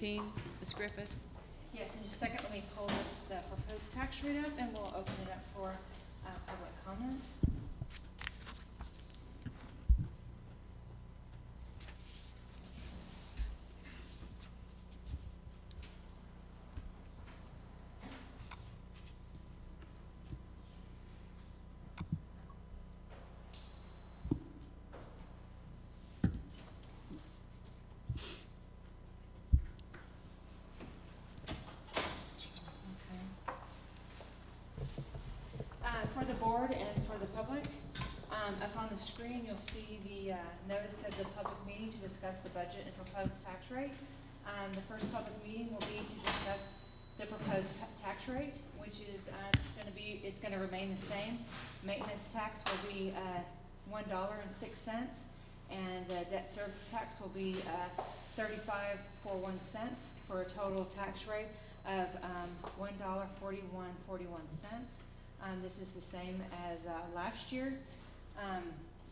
Ms. Griffith? Yes, in just a second, let me pull the proposed tax rate up and we'll open it up for public comment. For the board and for the public, up on the screen you'll see the notice of the public meeting to discuss the budget and proposed tax rate. The first public meeting will be to discuss the proposed tax rate, which is going to remain the same. Maintenance tax will be $1.06, and debt service tax will be $35.41 for a total tax rate of $1.4141. This is the same as last year.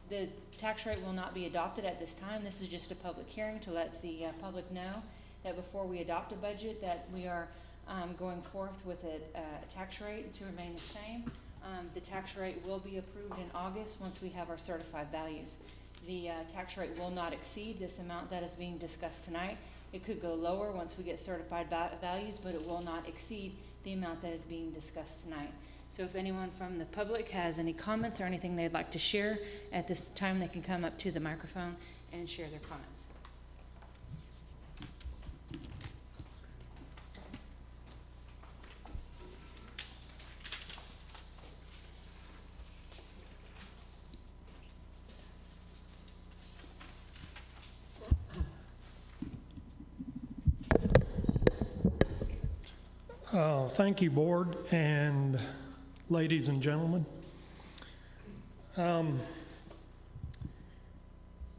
The tax rate will not be adopted at this time. This is just a public hearing to let the public know that before we adopt a budget that we are going forth with a tax rate to remain the same. The tax rate will be approved in August once we have our certified values. The tax rate will not exceed this amount that is being discussed tonight. It could go lower once we get certified values, but it will not exceed the amount that is being discussed tonight. So if anyone from the public has any comments or anything they'd like to share at this time, they can come up to the microphone and share their comments. Thank you, board and ladies and gentlemen.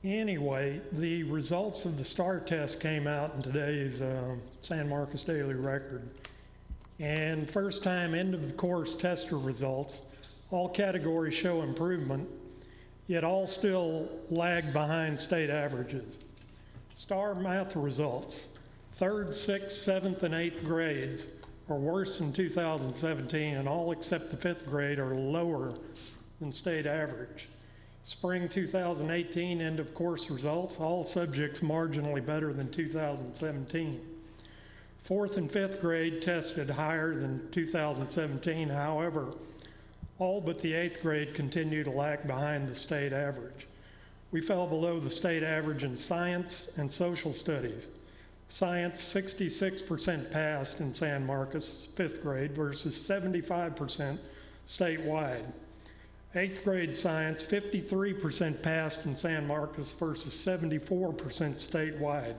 Anyway, the results of the STAR test came out in today's San Marcos Daily Record. And first time end of the course tester results, all categories show improvement, yet all still lag behind state averages. STAR math results, 3rd, 6th, 7th, and 8th grades are worse than 2017, and all except the 5th grade are lower than state average. Spring 2018 end of course results, all subjects marginally better than 2017. 4th and 5th grade tested higher than 2017, however, all but the 8th grade continue to lag behind the state average. We fell below the state average in science and social studies. Science, 66% passed in San Marcos, 5th grade, versus 75% statewide. 8th grade science, 53% passed in San Marcos versus 74% statewide.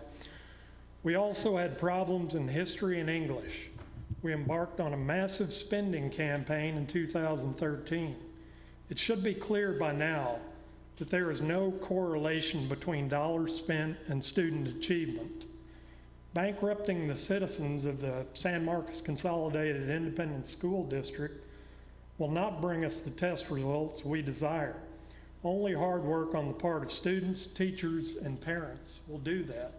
We also had problems in history and English. We embarked on a massive spending campaign in 2013. It should be clear by now that there is no correlation between dollars spent and student achievement. Bankrupting the citizens of the San Marcos Consolidated Independent School District will not bring us the test results we desire. Only hard work on the part of students, teachers, and parents will do that.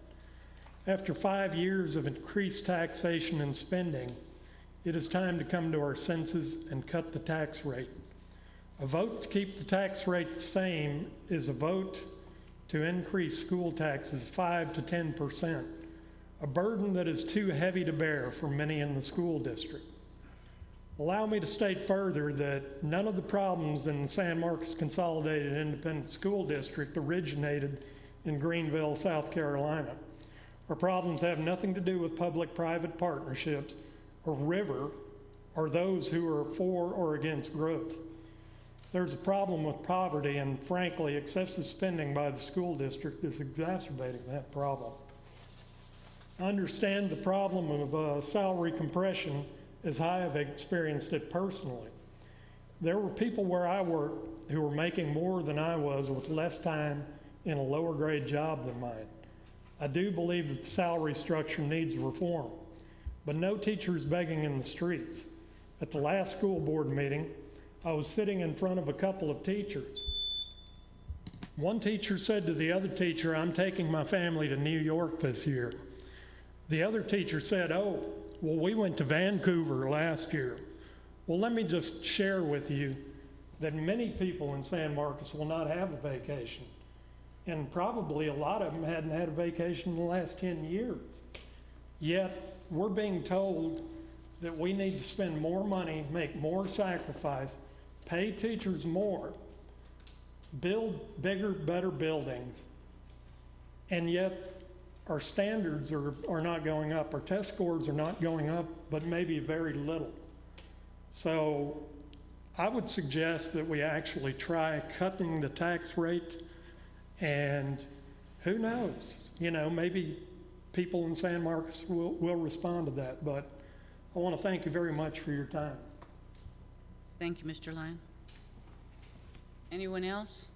After 5 years of increased taxation and spending, it is time to come to our senses and cut the tax rate. A vote to keep the tax rate the same is a vote to increase school taxes 5 to 10%. A burden that is too heavy to bear for many in the school district. Allow me to state further that none of the problems in the San Marcos Consolidated Independent School District originated in Greenville, South Carolina. Our problems have nothing to do with public-private partnerships or River or those who are for or against growth. There's a problem with poverty, and frankly, excessive spending by the school district is exacerbating that problem. I understand the problem of salary compression as I have experienced it personally. There were people where I worked who were making more than I was with less time in a lower grade job than mine. I do believe that the salary structure needs reform, but no teacher is begging in the streets. At the last school board meeting, I was sitting in front of a couple of teachers. One teacher said to the other teacher, "I'm taking my family to New York this year." The other teacher said, oh, well, we went to Vancouver last year. Well, let me just share with you that many people in San Marcos will not have a vacation. And probably a lot of them hadn't had a vacation in the last 10 years. Yet, we're being told that we need to spend more money, make more sacrifice, pay teachers more, build bigger, better buildings, and yet our standards are not going up. Our test scores are not going up, but maybe very little. So I would suggest that we actually try cutting the tax rate, and who knows, you know, maybe people in San Marcos will respond to that. But I want to thank you very much for your time. Thank you, Mr. Lyon. Anyone else?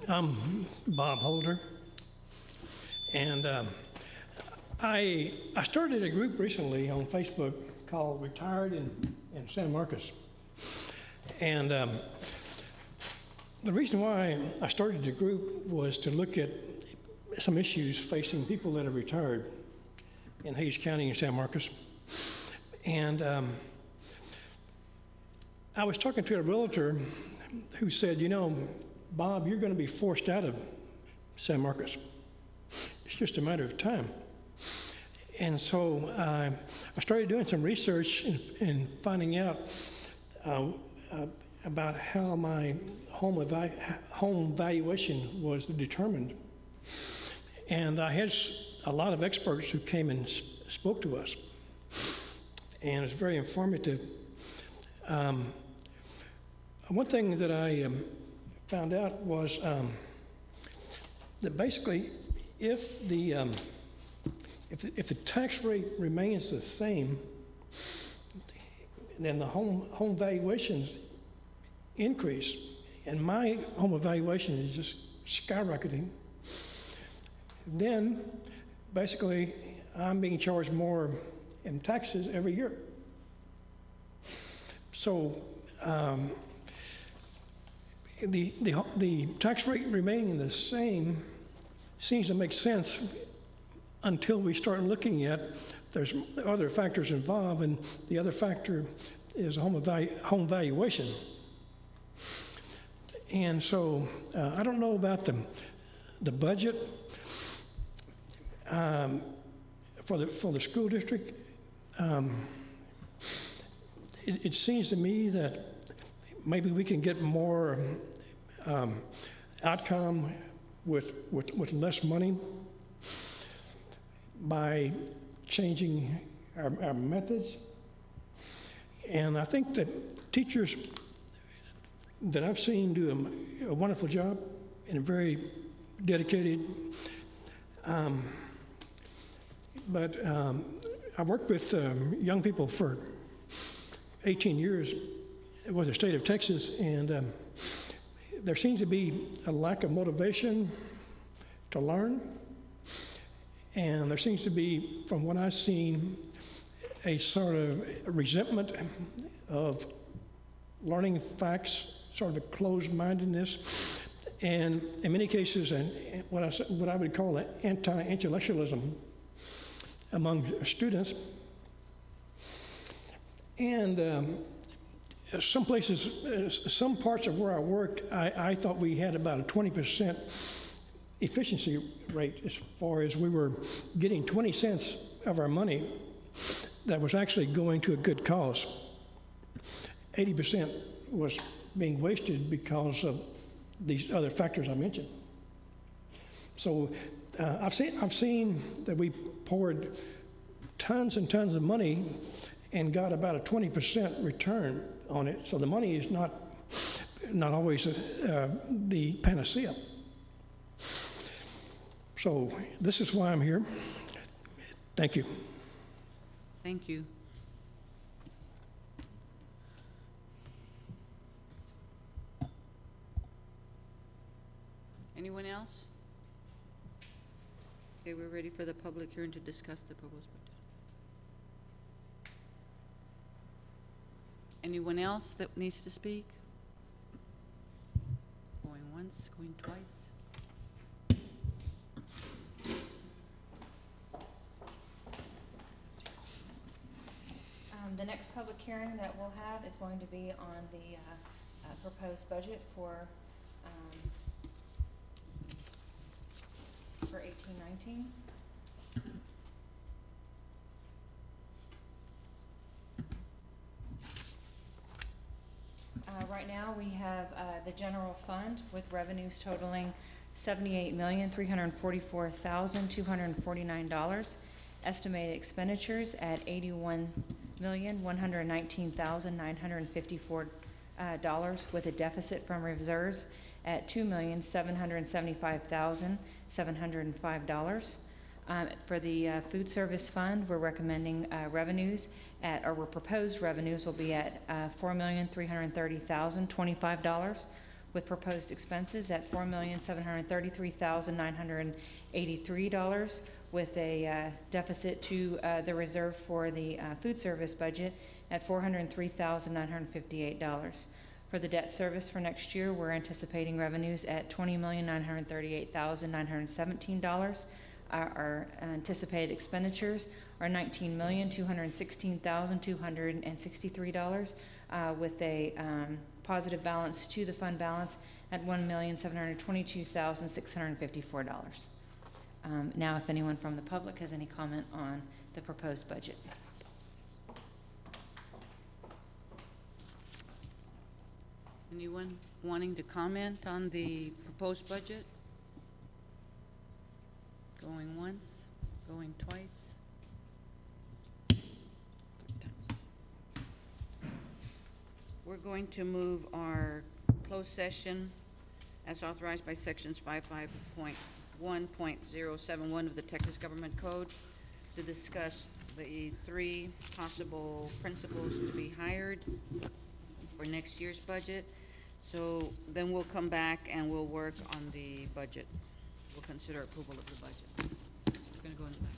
I'm Bob Holder, and I started a group recently on Facebook called Retired in San Marcos. And the reason why I started the group was to look at some issues facing people that are retired in Hays County and San Marcos. And I was talking to a realtor who said, you know, Bob, you're going to be forced out of San Marcos. It's just a matter of time. And so I started doing some research and finding out about how my home valuation was determined. And I had a lot of experts who came and spoke to us. And it's very informative. One thing that I found out was that basically if the tax rate remains the same, then the home valuations increase, and my home valuation is just skyrocketing. Then basically I'm being charged more in taxes every year. So the tax rate remaining the same seems to make sense until we start looking at there's other factors involved, and the other factor is home valuation. And so I don't know about the budget for the school district. It seems to me that maybe we can get more outcome with less money by changing our methods. And I think that teachers that I've seen do a wonderful job and very dedicated. But I've worked with young people for 18 years with the state of Texas, and there seems to be a lack of motivation to learn. And there seems to be, from what I've seen, a sort of resentment of learning facts, sort of a closed-mindedness, and in many cases, what I would call anti-intellectualism among students. And some places, some parts of where I worked, I thought we had about a 20% efficiency rate, as far as we were getting 20 cents of our money that was actually going to a good cause. 80% was being wasted because of these other factors I mentioned. So I've seen that we poured tons and tons of money and got about a 20% return on it. So the money is not always the panacea. So this is why I'm here. Thank you. Thank you. Anyone else? Okay, we're ready for the public hearing to discuss the proposed budget. Anyone else that needs to speak? Going once, going twice. The next public hearing that we'll have is going to be on the proposed budget for 18-19. Right now, we have the general fund with revenues totaling $78,344,249. Estimated expenditures at $81,119,954, with a deficit from reserves at $2,775,705. For the food service fund, we're recommending revenues at, or proposed revenues will be at $4,330,025, with proposed expenses at $4,733,983, with a deficit to the reserve for the food service budget at $403,958. For the debt service for next year, we're anticipating revenues at $20,938,917. Our anticipated expenditures are $19,216,263, with a positive balance to the fund balance at $1,722,654. Now, if anyone from the public has any comment on the proposed budget. Anyone wanting to comment on the proposed budget? Going once, going twice. Third time's. We're going to move our closed session as authorized by sections 55.1.071 of the Texas Government Code to discuss the 3 possible principals to be hired for next year's budget. So then we'll come back and we'll work on the budget. We'll consider approval of the budget. We're going to go in the back.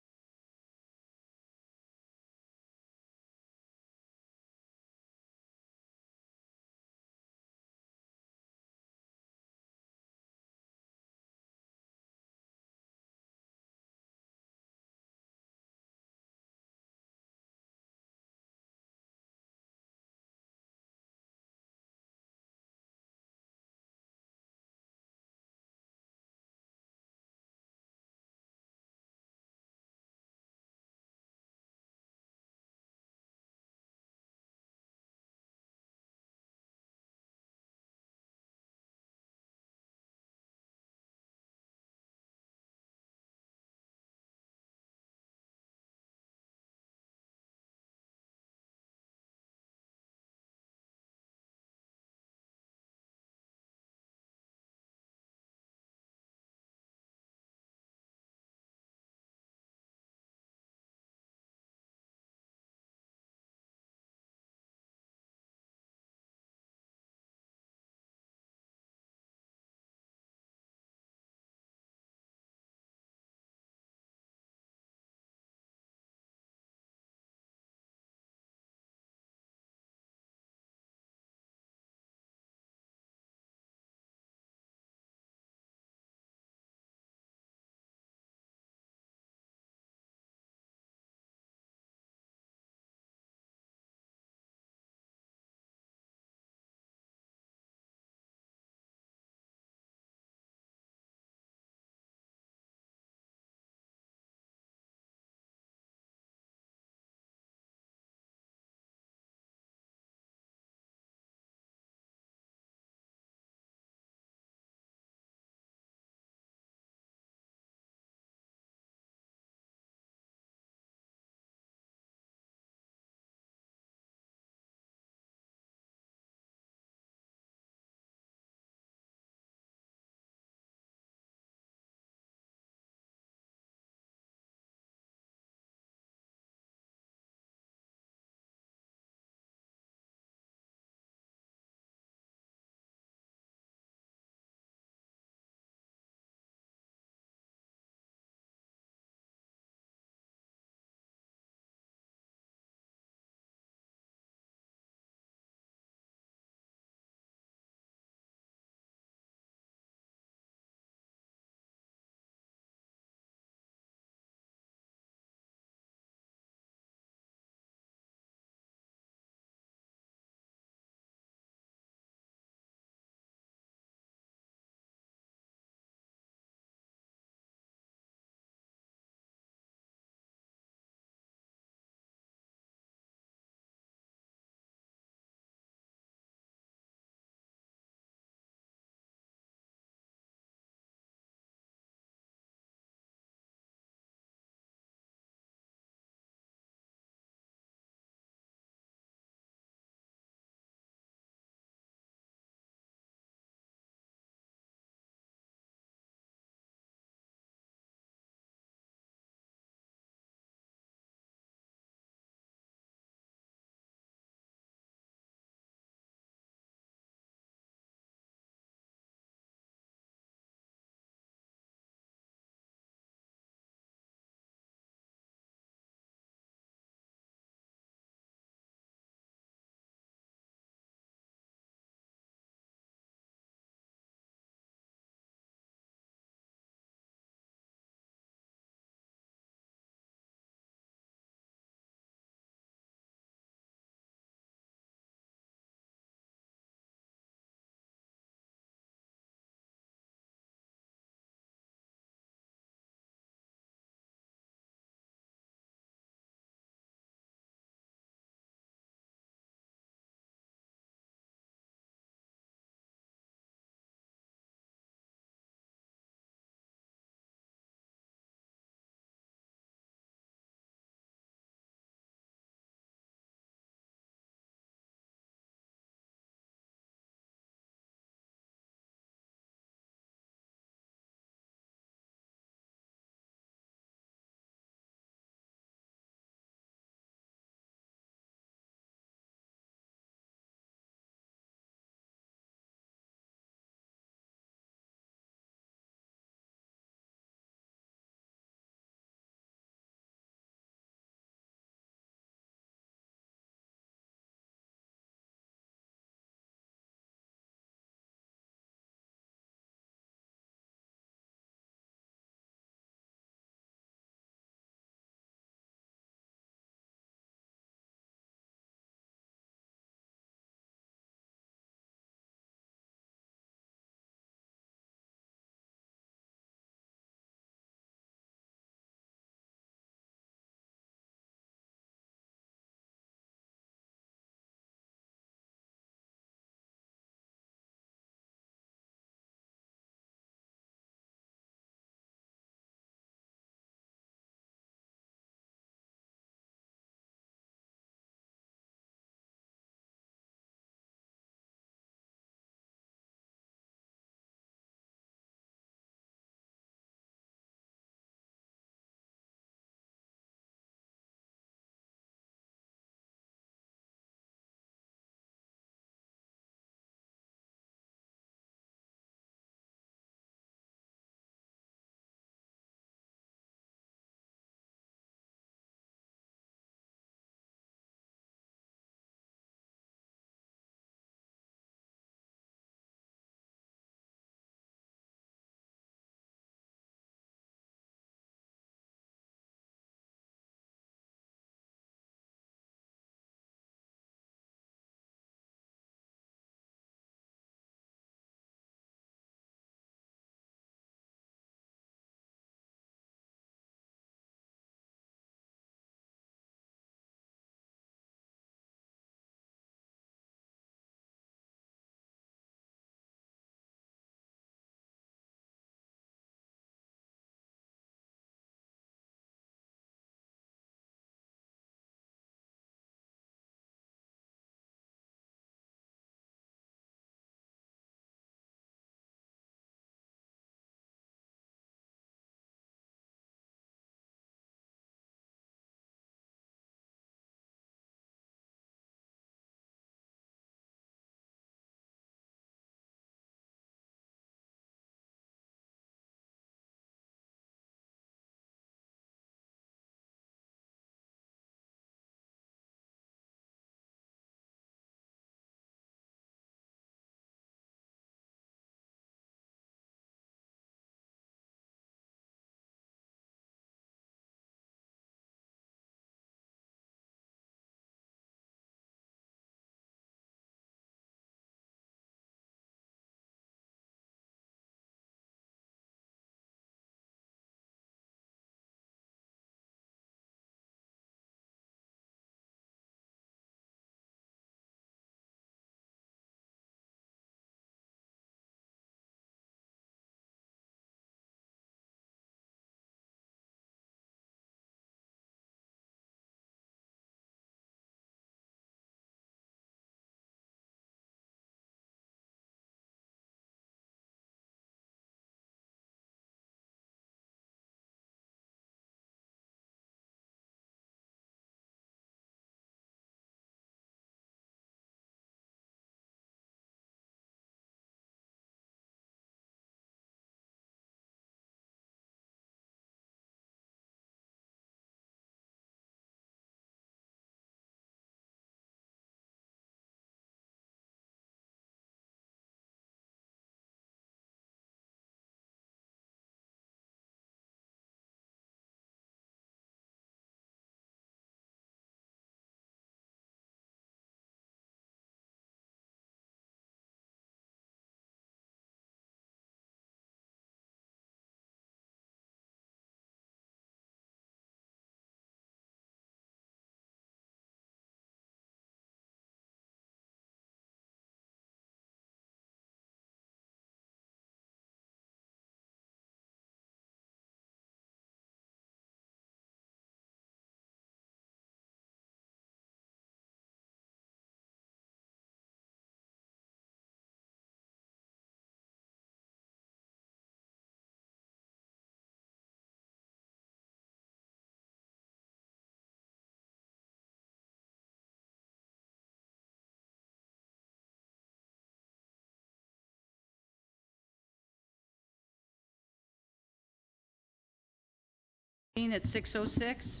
At 6:06.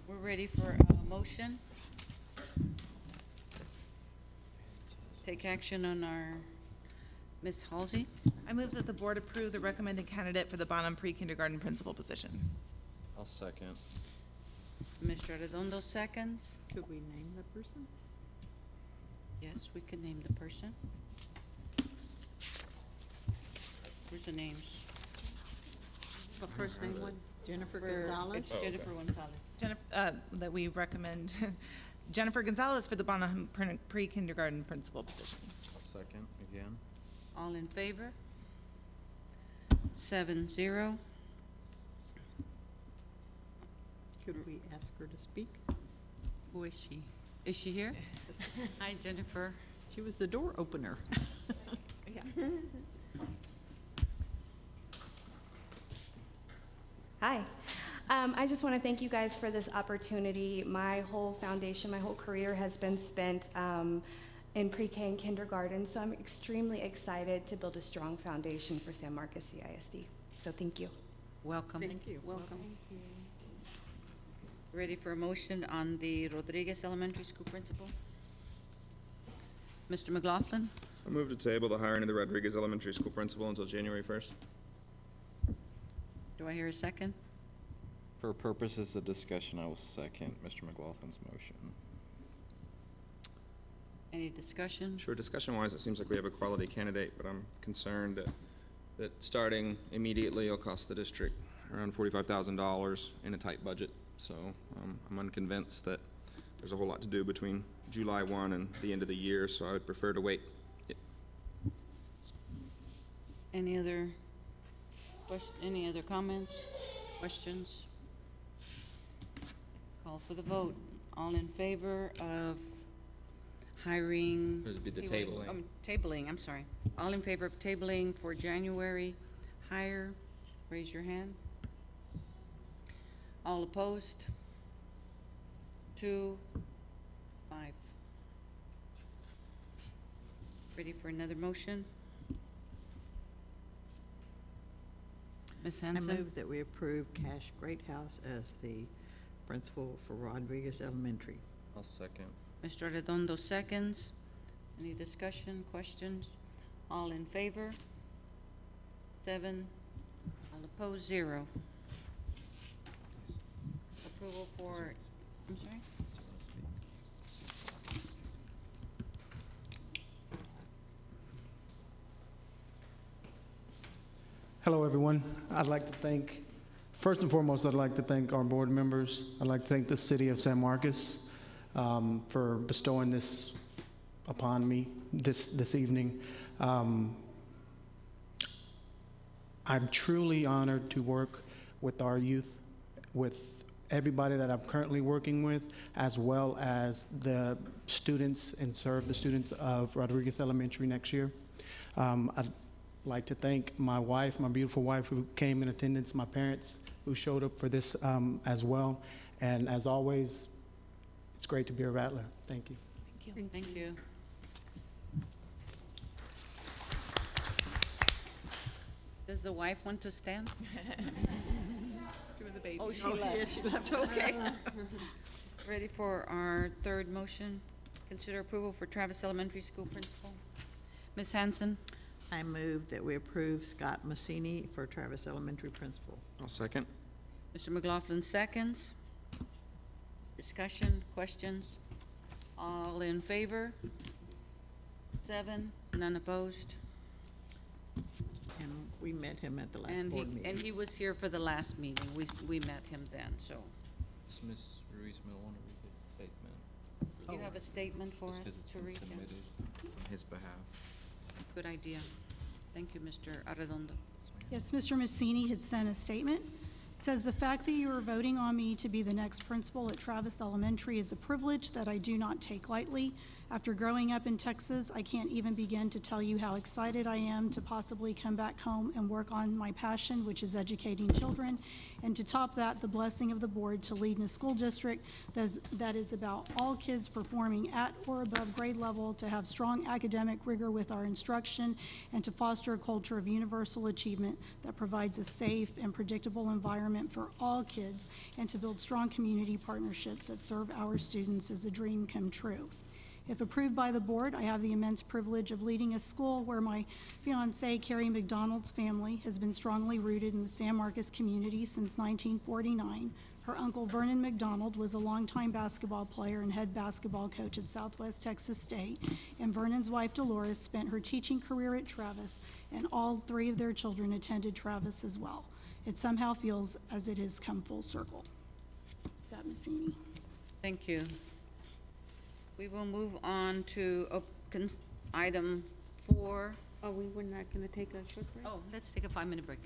We're ready for a motion. Take action on our, Ms. Halsey. I move that the board approve the recommended candidate for the Bonham pre-kindergarten principal position. I'll second. Mr. Arredondo seconds. Could we name the person? Yes, we can name the person. Where's the names? What first name was? Jennifer For- Gonzalez? It's Jennifer Gonzalez. That we recommend Jennifer Gonzalez for the Bonham pre-kindergarten principal position. I'll second again. All in favor? 7-0. Could we ask her to speak? Who is she? Is she here? Hi, Jennifer. She was the door opener. Hi. I just want to thank you guys for this opportunity. My whole foundation, my whole career has been spent in pre-K and kindergarten, so I'm extremely excited to build a strong foundation for San Marcos CISD. So thank you. Welcome. Thank you. Welcome. Ready for a motion on the Rodriguez Elementary School principal? Mr. McLaughlin? I move to table the hiring of the Rodriguez Elementary School principal until January 1st. Do I hear a second? For purposes of discussion, I will second Mr. McLaughlin's motion. Any discussion? Sure, discussion-wise, it seems like we have a quality candidate, but I'm concerned that starting immediately will cost the district around $45,000 in a tight budget. So I'm unconvinced that there's a whole lot to do between July 1 and the end of the year, so I would prefer to wait. Any other comments, questions? Call for the vote. All in favor of hiring? It'd be the tabling. Tabling, I'm sorry. All in favor of tabling for January hire, raise your hand. All opposed? 2, 5. Ready for another motion? Ms. I Hanson? move that we approve Cash Greathouse as the principal for Rodriguez Elementary. I'll second. Mr. Arredondo seconds. Any discussion, questions? All in favor? 7. All opposed, 0. Approval for, I'm sorry? Hello, everyone. First and foremost, I'd like to thank our board members. I'd like to thank the city of San Marcos for bestowing this upon me this evening. I'm truly honored to work with our youth, with everybody that I'm currently working with, as well as the students and serve the students of Rodriguez Elementary next year. I'd like to thank my wife, my beautiful wife who came in attendance, my parents who showed up for this as well. And as always, it's great to be a Rattler. Thank you. Thank you. Does the wife want to stand? With the baby. Oh, she left. Yeah, she left, okay. Ready for our third motion? Consider approval for Travis Elementary School principal. Ms. Hanson? I move that we approve Scott Massini for Travis Elementary principal. I'll second. Mr. McLaughlin seconds. Discussion, questions? All in favor? 7, none opposed. And we met him at the last And board meeting. he was here for the last meeting. We met him then, so. Does Ms. Ruiz may want to read his statement? You have a statement for Just 'cause us it's to been read? Yeah? submitted on his behalf. Good idea. Thank you, Mr. Arredondo. Yes, Mr. Massini had sent a statement. It says, "The fact that you are voting on me to be the next principal at Travis Elementary is a privilege that I do not take lightly. After growing up in Texas, I can't even begin to tell you how excited I am to possibly come back home and work on my passion, which is educating children, and to top that, the blessing of the board to lead in a school district that is about all kids performing at or above grade level, to have strong academic rigor with our instruction, and to foster a culture of universal achievement that provides a safe and predictable environment for all kids, and to build strong community partnerships that serve our students is a dream come true. If approved by the board, I have the immense privilege of leading a school where my fiance, Carrie McDonald's family, has been strongly rooted in the San Marcos community since 1949. Her uncle, Vernon McDonald, was a longtime basketball player and head basketball coach at Southwest Texas State, and Vernon's wife, Dolores, spent her teaching career at Travis, and all 3 of their children attended Travis as well. It somehow feels as it has come full circle. Scott Messini. Thank you. We will move on to item 4. Oh, we were not going to take a short break? Oh, let's take a 5-minute break.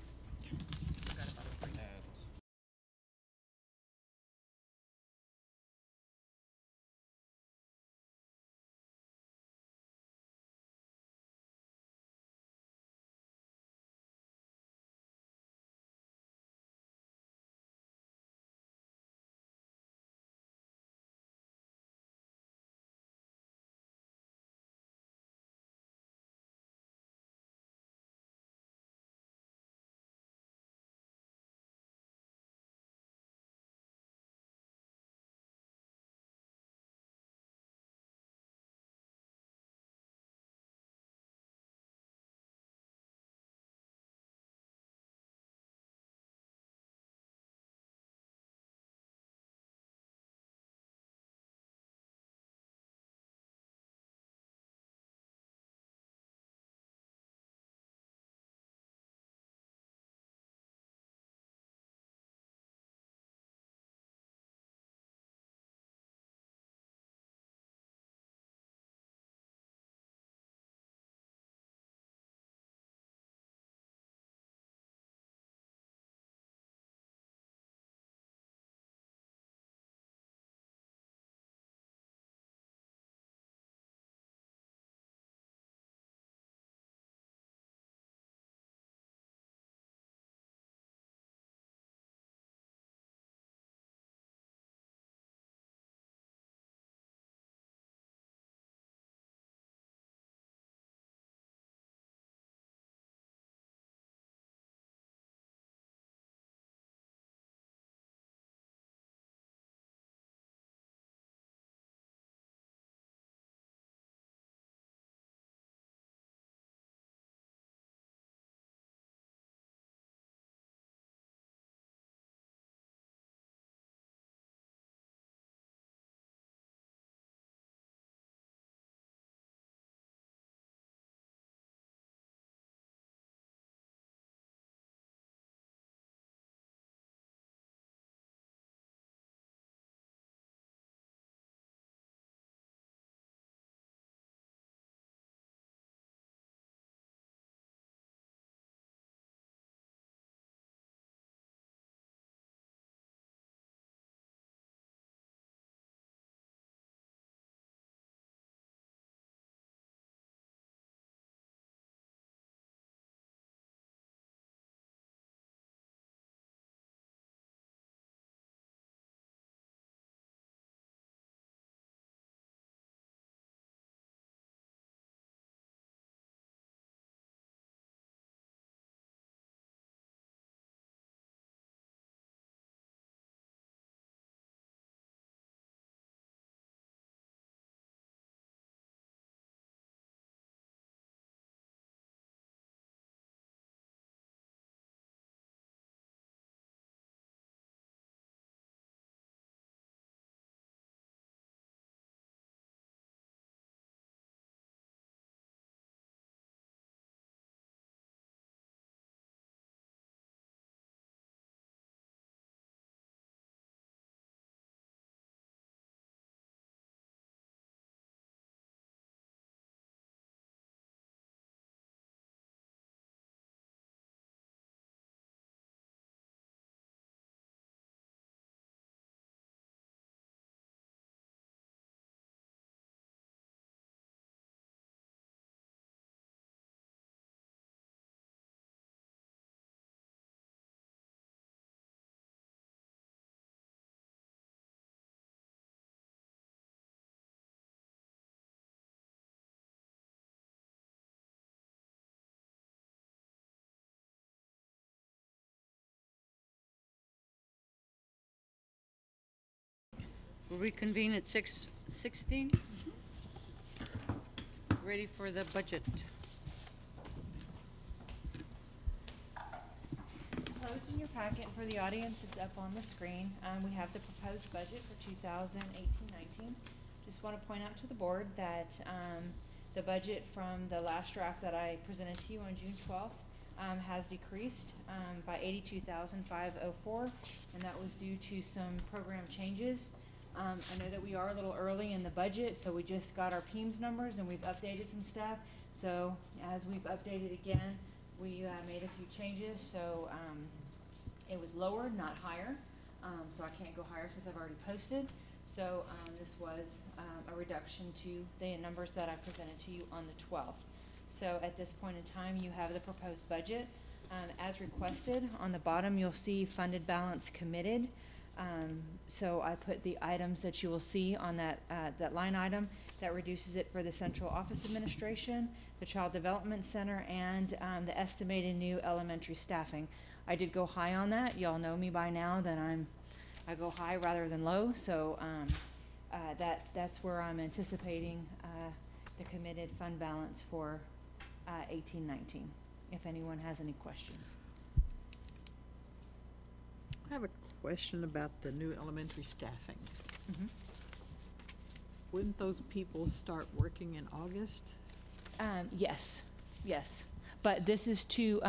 We'll reconvene at 6:16. Ready for the budget. Proposed in your packet for the audience, it's up on the screen. We have the proposed budget for 2018-19. Just want to point out to the board that the budget from the last draft that I presented to you on June 12th has decreased by $82,504, and that was due to some program changes. I know that we are a little early in the budget, so we just got our PEMS numbers and we've updated some stuff. So as we've updated again, we made a few changes. So it was lower, not higher. So I can't go higher since I've already posted. So this was a reduction to the numbers that I presented to you on the 12th. So at this point in time, you have the proposed budget. As requested, on the bottom, you'll see funded balance committed. So I put the items that you will see on that, that line item that reduces it for the central office administration, the child development center, and the estimated new elementary staffing. I did go high on that. Y'all know me by now that I go high rather than low. So that's where I'm anticipating the committed fund balance for 18-19. If anyone has any questions. I have a question about the new elementary staffing. Mm-hmm. Wouldn't those people start working in August? Yes, yes. But this is to,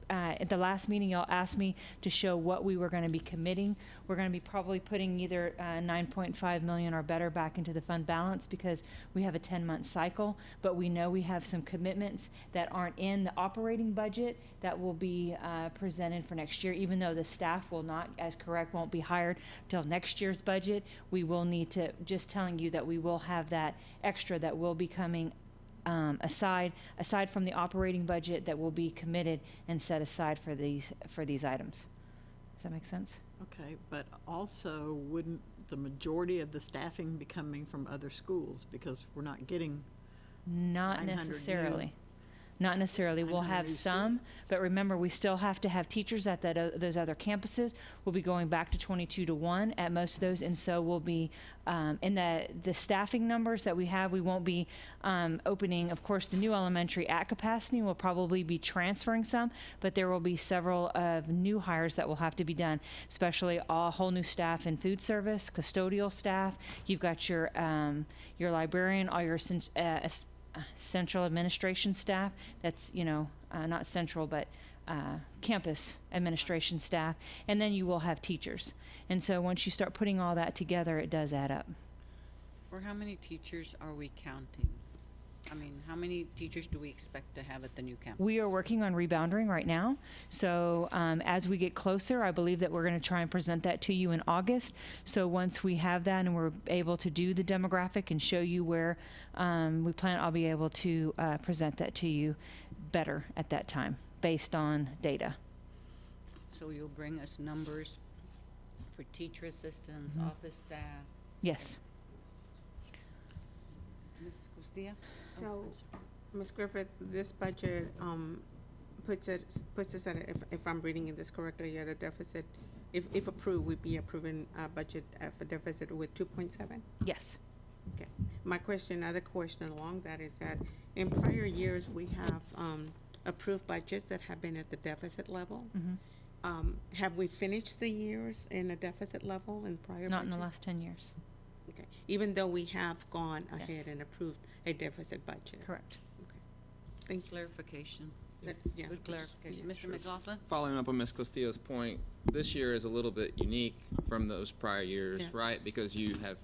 at the last meeting, y'all asked me to show what we were gonna be committing. We're gonna be probably putting either 9.5 million or better back into the fund balance because we have a 10-month cycle, but we know we have some commitments that aren't in the operating budget that will be presented for next year, even though the staff will not, as correct, won't be hired till next year's budget. We will need to, just telling you that we will have that extra that will be coming aside from the operating budget that will be committed and set aside for these items. Does that make sense? Okay, but also wouldn't the majority of the staffing be coming from other schools because we're not getting Not 900 necessarily. new- Not necessarily. We'll 900 have new some, but remember, we still have to have teachers at those other campuses. We'll be going back to 22-to-1 at most of those, and so we'll be in the staffing numbers that we have. We won't be opening, of course, the new elementary at capacity. We'll probably be transferring some, but there will be several of new hires that will have to be done, especially a whole new staff in food service, custodial staff. You've got your librarian, all your central administration staff, that's, not central, but campus administration staff, and then you will have teachers. And so once you start putting all that together, it does add up. For how many teachers are we counting? I mean, how many teachers do we expect to have at the new campus? We are working on rebounding right now. So as we get closer, I believe that we're going to try and present that to you in August. So once we have that and we're able to do the demographic and show you where we plan, I'll be able to present that to you better at that time based on data. So you'll bring us numbers for teacher assistants, office staff? Yes. Ms. Costilla? So, Ms. Griffith, this budget puts us at, if I'm reading this correctly, at a deficit. If approved, we'd be approving a budget for deficit with 2.7? Yes. Okay. Other question along that is that in prior years, we have approved budgets that have been at the deficit level. Have we finished the years in a deficit level in prior Not in the budgets? last 10 years. Okay, even though we have gone Yes. ahead and approved a deficit budget? Correct. Okay, thank you. Clarification. That's, yeah. Good clarification. Mr. McLaughlin? Following up on Ms. Castillo's point, this year is a little bit unique from those prior years, Yes. right? Because you have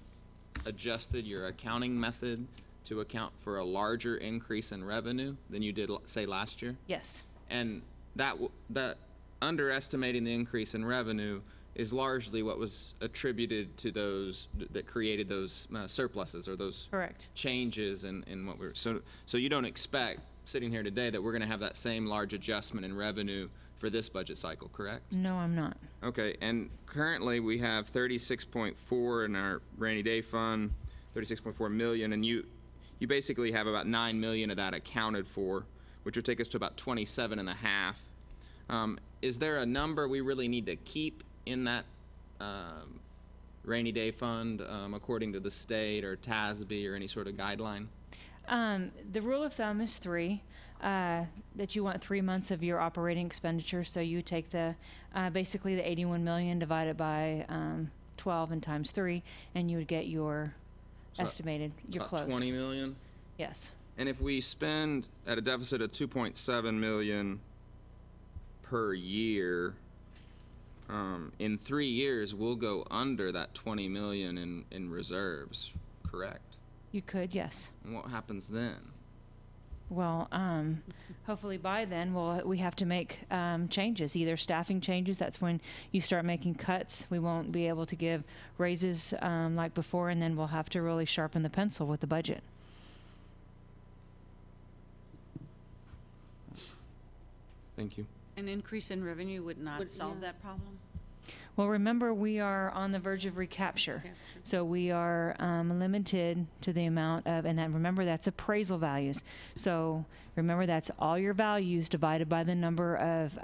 adjusted your accounting method to account for a larger increase in revenue than you did, say, last year. Yes. And that underestimating the increase in revenue is largely what was attributed to those that created those surpluses or those Correct. changes in what we're, so you don't expect, sitting here today, that we're gonna have that same large adjustment in revenue for this budget cycle, correct? No, I'm not. Okay, and currently we have 36.4 in our rainy day fund, 36.4 million, and you basically have about 9 million of that accounted for, which would take us to about 27.5. Is there a number we really need to keep in that rainy day fund, according to the state or TASB or any sort of guideline? The rule of thumb is 3, that you want 3 months of your operating expenditure. So you take the, basically the 81 million divided by 12 and times 3, and you would get your estimated, your About close. 20 million? Yes. And if we spend at a deficit of 2.7 million per year, in 3 years, we'll go under that 20 million in reserves, correct? You could, yes. And what happens then? Well, hopefully by then, we have to make changes, either staffing changes. That's when you start making cuts. We won't be able to give raises like before, and then we'll have to really sharpen the pencil with the budget. Thank you. An increase in revenue would not solve that problem? Well, remember, we are on the verge of recapture. So we are limited to the amount of, and then remember, that's appraisal values. So remember, that's all your values divided by the number of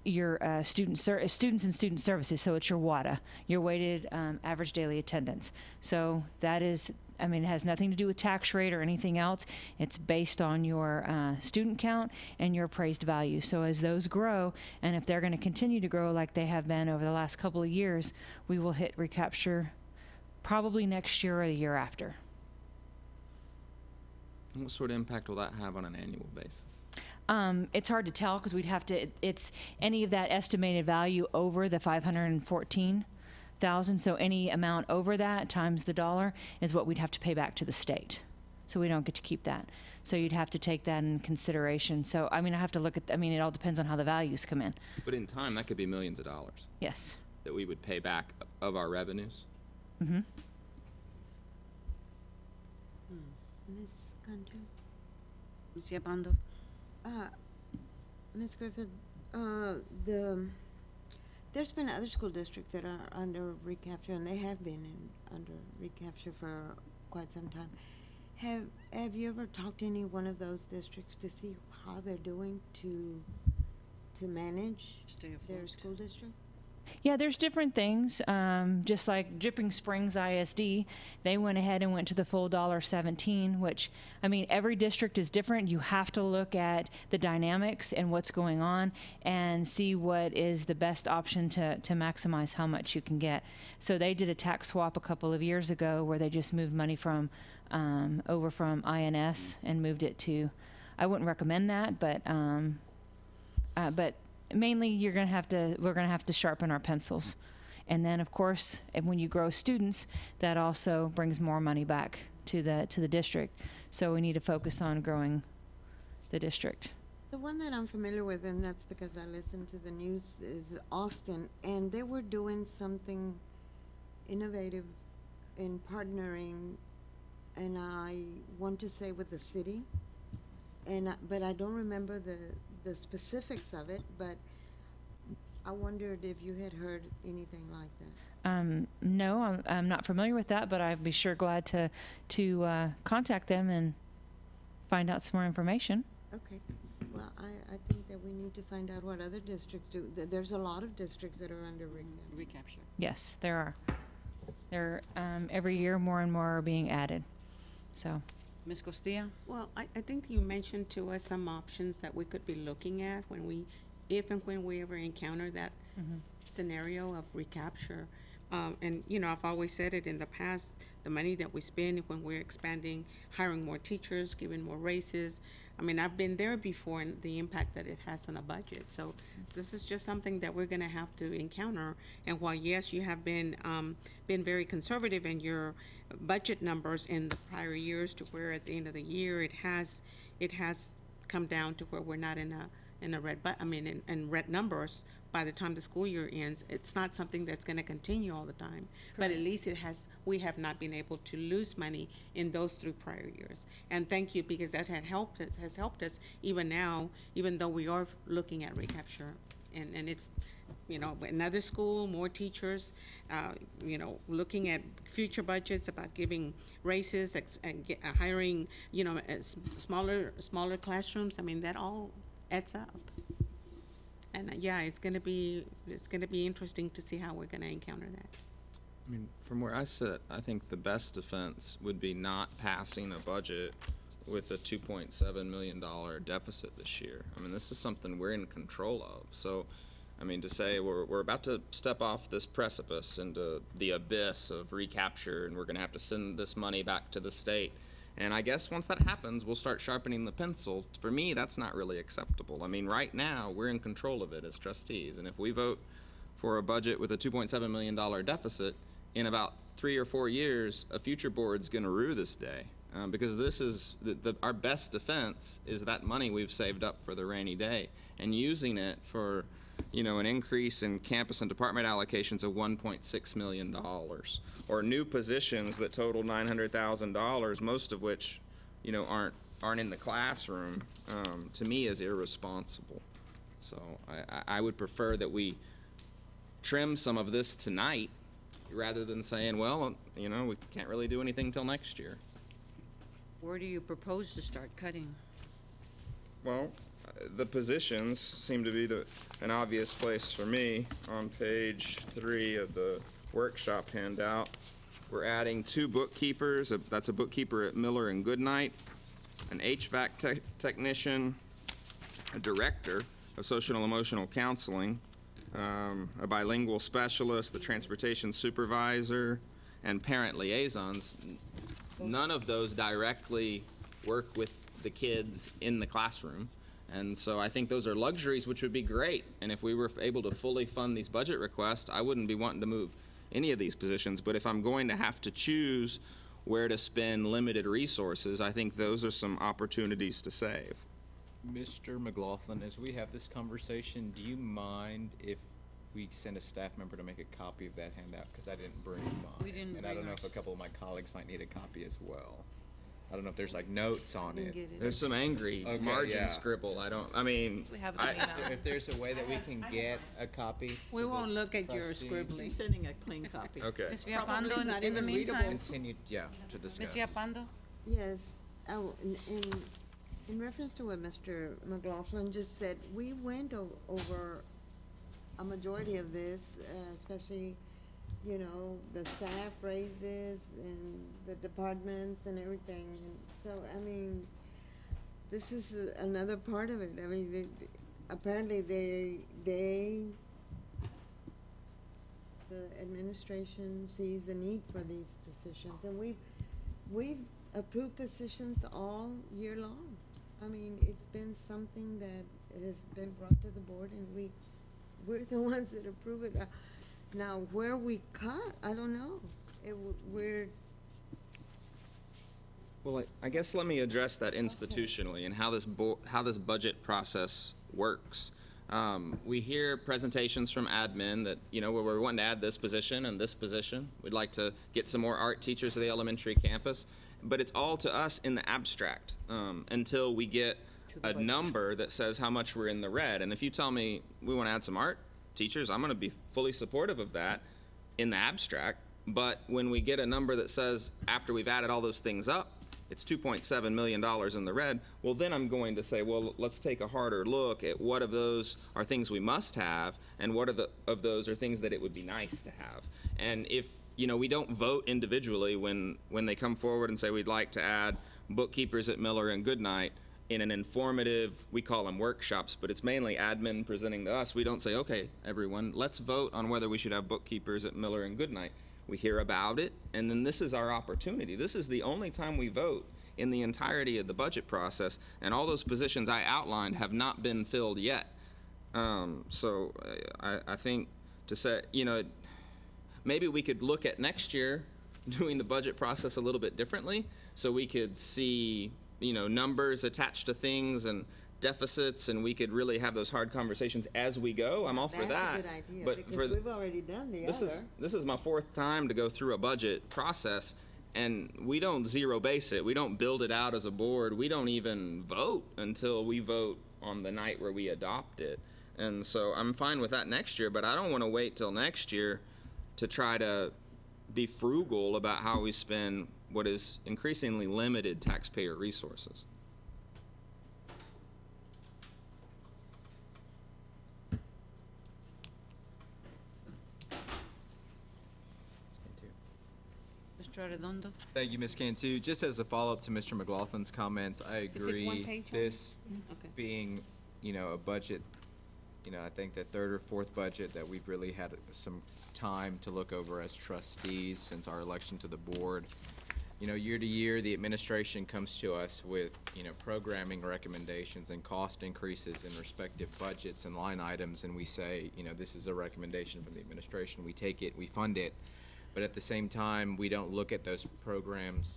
your students and student services. So it's your WADA, your weighted average daily attendance. So that is, I mean, it has nothing to do with tax rate or anything else. It's based on your student count and your appraised value. So as those grow, and if they're going to continue to grow like they have been over the last couple of years, we will hit recapture probably next year or the year after. And what sort of impact will that have on an annual basis? It's hard to tell because we'd have to, it's any of that estimated value over the 514,000. So any amount over that times the dollar is what we'd have to pay back to the state. So we don't get to keep that. So you'd have to take that in consideration. So, I mean, I have to look at, I mean, it all depends on how the values come in. But in time, that could be millions of dollars. Yes. That we would pay back of our revenues. Mm-hmm. Ms. Concho? Ms. Yabando? Ms. Griffith, there's been other school districts that are under recapture, and they have been under recapture for quite some time. Have you ever talked to any one of those districts to see how they're doing to manage their school district? Yeah, there's different things. Just like Dripping Springs ISD, they went ahead and went to the full $1.17, which, I mean, every district is different. You have to look at the dynamics and what's going on and see what is the best option to maximize how much you can get. So they did a tax swap a couple of years ago where they just moved money from over from INS and moved it to, I wouldn't recommend that, but mainly we're going to have to sharpen our pencils. And then of course, when you grow students, that also brings more money back to the district. So we need to focus on growing the district. The one that I'm familiar with, and that's because I listen to the news, is Austin, and they were doing something innovative in partnering, and I want to say with the city, but I don't remember the specifics of it, but I wondered if you had heard anything like that. No, I'm not familiar with that, but I'd be sure glad to contact them and find out some more information. Okay. Well, I think that we need to find out what other districts do. There's a lot of districts that are under recapture. Yes, there are. Every year more and more are being added. So. Ms. Costilla? Well, I think you mentioned to us some options that we could be looking at if and when we ever encounter that scenario of recapture. And, you know, I've always said it in the past, the money that we spend when we're expanding, hiring more teachers, giving more raises. I mean, I've been there before, and the impact that it has on a budget. So this is just something that we're going to have to encounter. And while, yes, you have been very conservative in your budget numbers in the prior years, to where at the end of the year it has come down to where we're not in a red, in red numbers by the time the school year ends. It's not something that's going to continue all the time. Correct. But at least we have not been able to lose money in those 3 prior years. And thank you, because that has helped us even now, even though we are looking at recapture. And it's, you know, another school, more teachers, you know, looking at future budgets about giving raises and hiring, you know, smaller classrooms. I mean, that all adds up. And yeah, it's going to be interesting to see how we're going to encounter that. I mean, from where I sit, I think the best defense would be not passing a budget with a $2.7 million deficit this year. I mean, this is something we're in control of. So, I mean, to say we're about to step off this precipice into the abyss of recapture, and we're going to have to send this money back to the state. And I guess once that happens, we'll start sharpening the pencil. For me, that's not really acceptable. I mean, right now, we're in control of it as trustees. And if we vote for a budget with a $2.7 million deficit, in about 3 or 4 years, a future board's going to rue this day. Because this is our best defense is that money we've saved up for the rainy day, and using it for, you know, an increase in campus and department allocations of $1.6 million, or new positions that total $900,000, most of which, you know, aren't in the classroom. To me, is irresponsible. So I would prefer that we trim some of this tonight, rather than saying, well, you know, we can't really do anything till next year. Where do you propose to start cutting? Well, the positions seem to be an obvious place for me. On page 3 of the workshop handout, we're adding 2 bookkeepers. That's a bookkeeper at Miller and Goodnight, an HVAC technician, a director of social and emotional counseling, a bilingual specialist, the transportation supervisor, and parent liaisons. None of those directly work with the kids in the classroom. And so I think those are luxuries which would be great. And if we were able to fully fund these budget requests, I wouldn't be wanting to move any of these positions. But if I'm going to have to choose where to spend limited resources, I think those are some opportunities to save. Mr. McLaughlin, as we have this conversation, do you mind if we send a staff member to make a copy of that handout? Because I didn't bring mine. We didn't And I bring don't know ours. if a couple of my colleagues might need a copy as well. I don't know if there's like notes on it. There's some angry Okay, margin yeah. scribble. I mean, We have it in email. If there's a way that we can get a copy. We to the won't look at your trustees. scribbling. He's sending a clean copy. okay. Ms. Probably Viapando, not in the even readable. meantime, Continue, yeah, to discuss. Ms. Viapando? Yes, in reference to what Mr. McLaughlin just said, we went over a majority of this, especially, you know, the staff raises and the departments and everything. And so, I mean, this is another part of it. I mean, apparently the administration sees the need for these positions, and we've approved positions all year long. I mean, it's been something that has been brought to the board, and we're the ones that approve it. Now, where we cut, I don't know. We're Well, I guess let me address that institutionally and how this budget process works. We hear presentations from admin that, you know, where we're wanting to add this position and this position. We'd like to get some more art teachers to the elementary campus. But it's all to us in the abstract until we get a number that says how much we're in the red. And if you tell me we want to add some art teachers, I'm going to be fully supportive of that in the abstract. But when we get a number that says after we've added all those things up, it's $2.7 million in the red, well, then I'm going to say, well, let's take a harder look at what of those are things we must have and what of those are things that it would be nice to have. And if, you know, we don't vote individually when they come forward and say we'd like to add bookkeepers at Miller and Goodnight in an informative, we call them workshops, but it's mainly admin presenting to us. We don't say, okay, everyone, let's vote on whether we should have bookkeepers at Miller and Goodnight. We hear about it, and then this is our opportunity. This is the only time we vote in the entirety of the budget process, and all those positions I outlined have not been filled yet. So I think to say, you know, maybe we could look at next year doing the budget process a little bit differently, so we could see, you know, numbers attached to things and deficits, and we could really have those hard conversations as we go. I'm all for that. That's a good idea, but because we've already done the other. This is my 4th time to go through a budget process, and we don't zero base it. We don't build it out as a board. We don't even vote until we vote on the night where we adopt it. And so I'm fine with that next year, but I don't want to wait till next year to try to be frugal about how we spend what is increasingly limited taxpayer resources. Mr. Arredondo? Thank you, Ms. Cantu. Just as a follow-up to Mr. McLaughlin's comments, I Is it agree. one page only? This Okay. being, a budget, I think the third or fourth budget that we've really had some time to look over as trustees since our election to the board. Year to year, the administration comes to us with, programming recommendations and cost increases in respective budgets and line items, and we say, this is a recommendation from the administration. We take it, we fund it, but at the same time, we don't look at those programs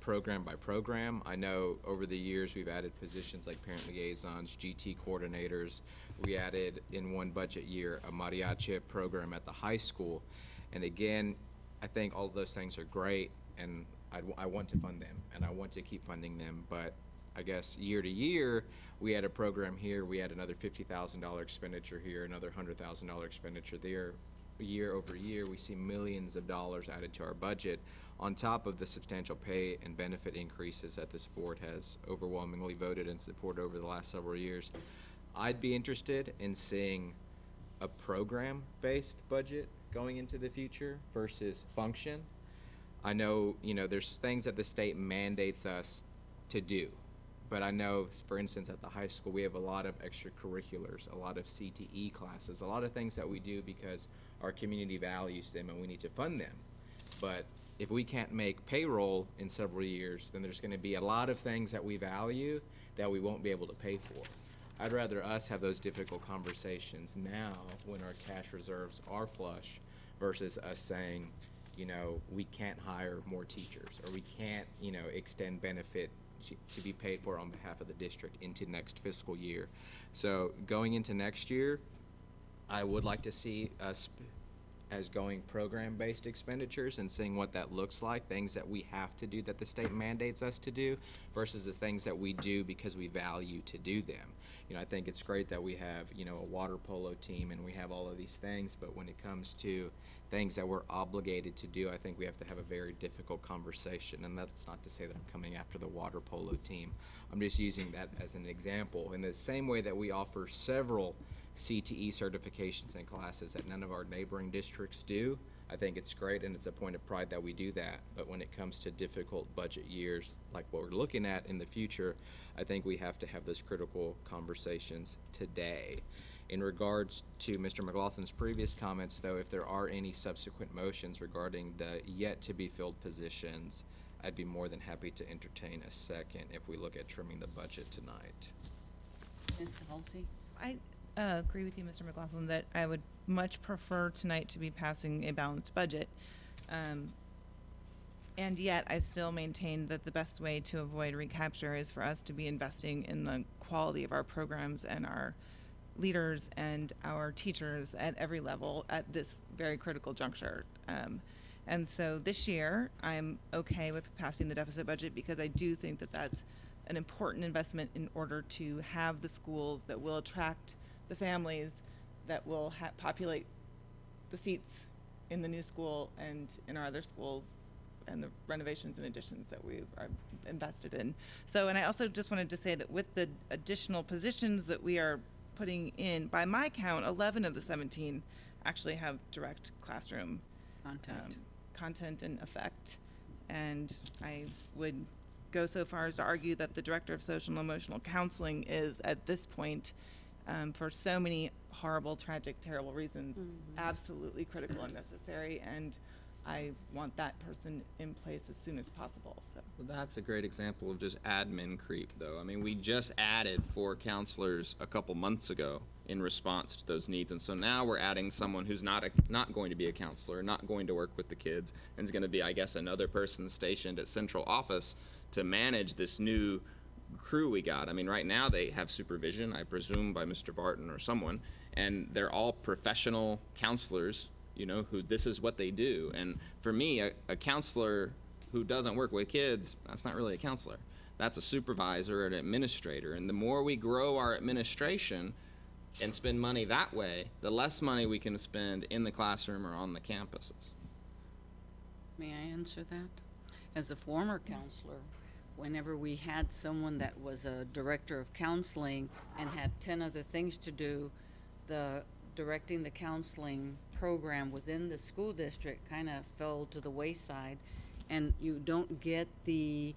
program by program. I know over the years, we've added positions like parent liaisons, GT coordinators. We added in one budget year a mariachi program at the high school. And again, I think all of those things are great, and I want to fund them, and I want to keep funding them, but I guess year to year, we had a program here, we had another $50,000 expenditure here, another $100,000 expenditure there. Year over year, we see millions of dollars added to our budget, on top of the substantial pay and benefit increases that this board has overwhelmingly voted in support over the last several years. I'd be interested in seeing a program-based budget going into the future versus function. I know, there's things that the state mandates us to do, but I know, for instance, at the high school, we have a lot of extracurriculars, a lot of CTE classes, a lot of things that we do because our community values them and we need to fund them. But if we can't make payroll in several years, then there's going to be a lot of things that we value that we won't be able to pay for. I'd rather us have those difficult conversations now when our cash reserves are flush versus us saying, we can't hire more teachers, or we can't, extend benefit to be paid for on behalf of the district into next fiscal year. So going into next year, I would like to see us as going program-based expenditures and seeing what that looks like, things that we have to do that the state mandates us to do versus the things that we do because we value to do them. I think it's great that we have, a water polo team and we have all of these things, but when it comes to things that we're obligated to do, I think we have to have a very difficult conversation. And that's not to say that I'm coming after the water polo team. I'm just using that as an example. In the same way that we offer several CTE certifications and classes that none of our neighboring districts do, I think it's great and it's a point of pride that we do that. But when it comes to difficult budget years like what we're looking at in the future, I think we have to have those critical conversations today. In regards to Mr. McLaughlin's previous comments, though, if there are any subsequent motions regarding the yet-to-be-filled positions, I'd be more than happy to entertain a second if we look at trimming the budget tonight. Ms. Halsey? I agree with you, Mr. McLaughlin, that I would much prefer tonight to be passing a balanced budget. And yet, I still maintain that the best way to avoid recapture is for us to be investing in the quality of our programs and our leaders and our teachers at every level at this very critical juncture. And so this year, I'm okay with passing the deficit budget because I do think that that's an important investment in order to have the schools that will attract the families that will populate the seats in the new school and in our other schools and the renovations and additions that we are invested in. So, and I also just wanted to say that with the additional positions that we are putting in, by my count, 11 of the 17 actually have direct classroom content and effect. And I would go so far as to argue that the director of social and emotional counseling is, at this point, for so many horrible, tragic, terrible reasons, absolutely critical and necessary. And I want that person in place as soon as possible. So. Well, that's a great example of just admin creep, though. I mean, we just added 4 counselors a couple months ago in response to those needs, and so now we're adding someone who's not going to be a counselor, not going to work with the kids, and is going to be, I guess, another person stationed at central office to manage this new crew we got. I mean, right now they have supervision, I presume, by Mr. Barton or someone, and they're all professional counselors, who this is what they do. And for me, a counselor who doesn't work with kids, that's not really a counselor. That's a supervisor or an administrator. And the more we grow our administration and spend money that way, the less money we can spend in the classroom or on the campuses. May I answer that? As a former counselor, whenever we had someone that was a director of counseling and had 10 other things to do, the directing the counseling program within the school district kind of fell to the wayside, and you don't get the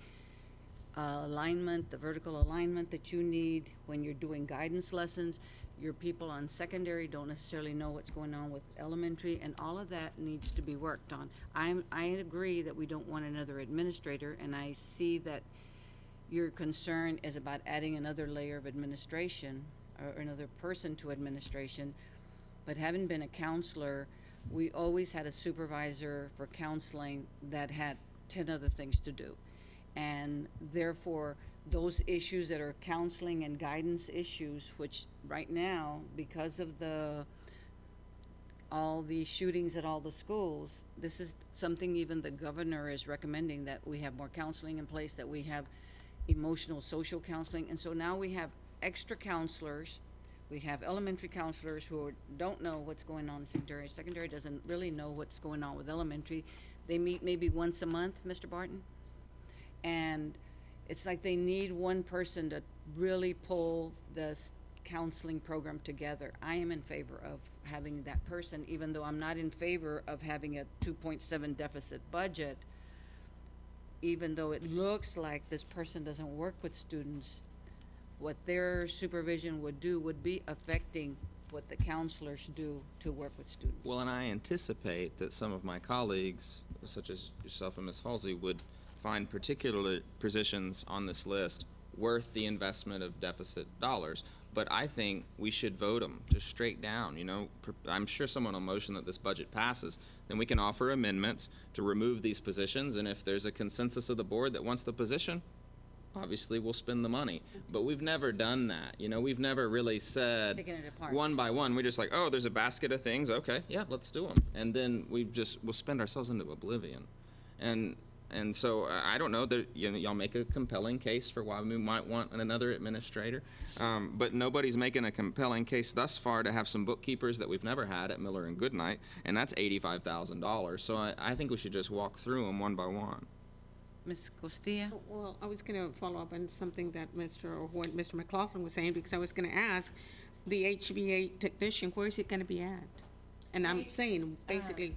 alignment, the vertical alignment that you need when you're doing guidance lessons. Your people on secondary don't necessarily know what's going on with elementary, and all of that needs to be worked on. I agree that we don't want another administrator, and I see that your concern is about adding another layer of administration or another person to administration. But having been a counselor, we always had a supervisor for counseling that had 10 other things to do. And therefore, those issues that are counseling and guidance issues, which right now, because of all the shootings at all the schools, this is something even the governor is recommending, that we have more counseling in place, that we have emotional, social counseling. And so now we have extra counselors. We have elementary counselors who don't know what's going on in secondary. Secondary doesn't really know what's going on with elementary. They meet maybe once a month, Mr. Barton. And it's like they need one person to really pull this counseling program together. I am in favor of having that person, even though I'm not in favor of having a 2.7 deficit budget, even though it looks like this person doesn't work with students. What their supervision would do would be affecting what the counselors do to work with students. Well, and I anticipate that some of my colleagues, such as yourself and Ms. Halsey, would find particular positions on this list worth the investment of deficit dollars. But I think we should vote them just straight down. You know, I'm sure someone will motion that this budget passes. Then we can offer amendments to remove these positions, and if there's a consensus of the board that wants the position, obviously we'll spend the money. But we've never done that. You know, we've never really said Taking it apart. one by one. We're just like, oh, there's a basket of things. Okay, yeah, let's do them. And then we'll spend ourselves into oblivion. And so I don't know that, you know, y'all make a compelling case for why we might want another administrator, but nobody's making a compelling case thus far to have some bookkeepers that we've never had at Miller and Goodnight, and that's $85,000. So I think we should just walk through them one by one. Ms. Costilla? Well, I was going to follow up on something that what Mr. McLaughlin was saying, because I was going to ask, the HVA technician, where is it going to be at? And I'm saying, basically.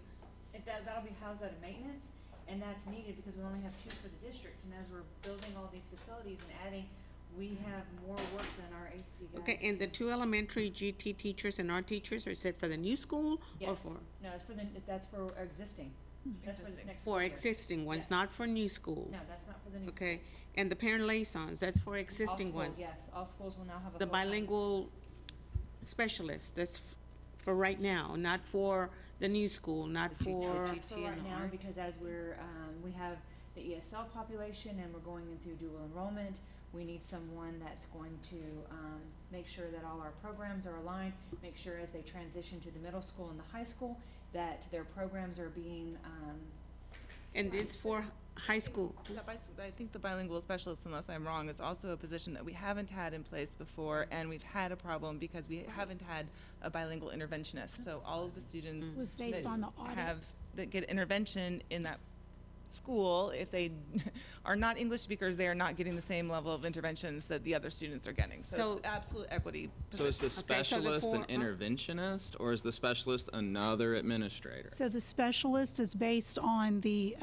That'll be housed out of maintenance, and that's needed because we only have 2 for the district. And as we're building all these facilities and adding, we have more work than our AC guys. Okay, and the 2 elementary GT teachers and art teachers, or is it for the new school? Yes. Or for? No, that's for existing. That's for this next school For year. existing ones, Yes. not for new school? No, that's not for the new school. Okay, and the parent liaisons, that's for All existing schools, ones? yes, all schools will now have a The full-time. bilingual specialist, that's for right now, not for the new school, not The for, That's for GT right and the now, art. because as we have the ESL population and we're going in through dual enrollment, we need someone that's going to, make sure that all our programs are aligned, make sure as they transition to the middle school and the high school, that their programs are being, and this for high school? I think the bilingual specialist, unless I'm wrong, is also a position that we haven't had in place before, and we've had a problem because we haven't had a bilingual interventionist. So all of the students Was based that on the audit. that get intervention in that school, if they are not English speakers, they are not getting the same level of interventions that the other students are getting. So it's absolute equity. So is the specialist an interventionist, or is the specialist another administrator? So the specialist is based on the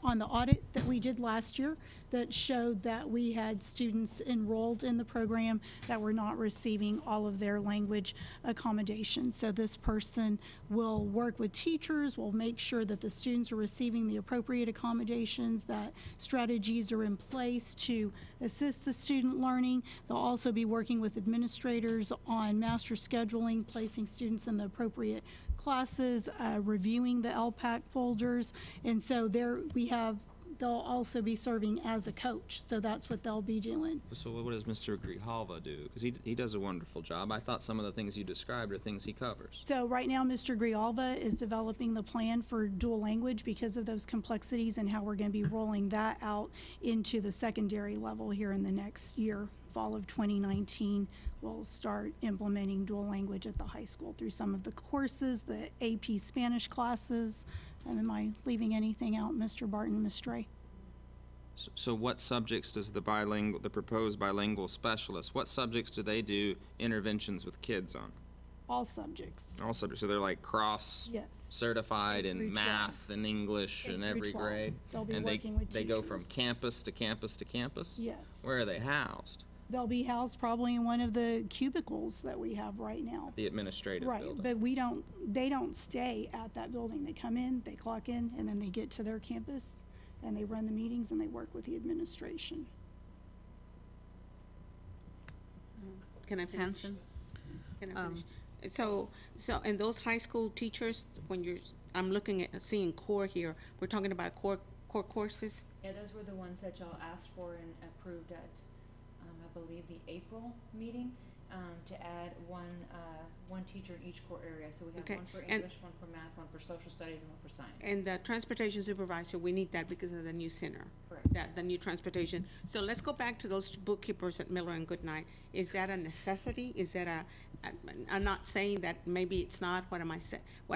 audit that we did last year that showed that we had students enrolled in the program that were not receiving all of their language accommodations. So this person will work with teachers, will make sure that the students are receiving the appropriate accommodations, that strategies are in place to assist the student learning. They'll also be working with administrators on master scheduling, placing students in the appropriate classes, reviewing the LPAC folders. And so they'll also be serving as a coach. So that's what they'll be doing. So what does Mr. Grijalva do? Because he does a wonderful job. I thought some of the things you described are things he covers. So right now, Mr. Grijalva is developing the plan for dual language because of those complexities and how we're going to be rolling that out into the secondary level here in the next year. Fall of 2019, we'll start implementing dual language at the high school through some of the courses, the AP Spanish classes. And am I leaving anything out, Mr. Barton, Ms. Stray? So what subjects does the proposed bilingual specialist, what subjects do they do interventions with kids on? All subjects. All subjects, so they're like cross Yes. certified K through in 12. math and English K in through every 12. grade? They'll be And working with they go from teachers. campus to campus to campus? Yes. Where are they housed? They'll be housed probably in one of the cubicles that we have right now. The administrative Right, building? but they don't stay at that building. They come in, they clock in, and then they get to their campus, and they run the meetings, and they work with the administration. Can I Ms. finish? Hanson? Can I finish? So, and those high school teachers, when I'm looking at, seeing core here, we're talking about core courses? Yeah, those were the ones that y'all asked for and approved at, I believe, the April meeting, to add one teacher in each core area. So we have Okay, one for and- English, one for math, one for social studies, and one for science. And the transportation supervisor, we need that because of the new center. Correct. The new transportation. So let's go back to those bookkeepers at Miller and Goodnight. Is that a necessity? Is that I'm not saying that maybe it's not, what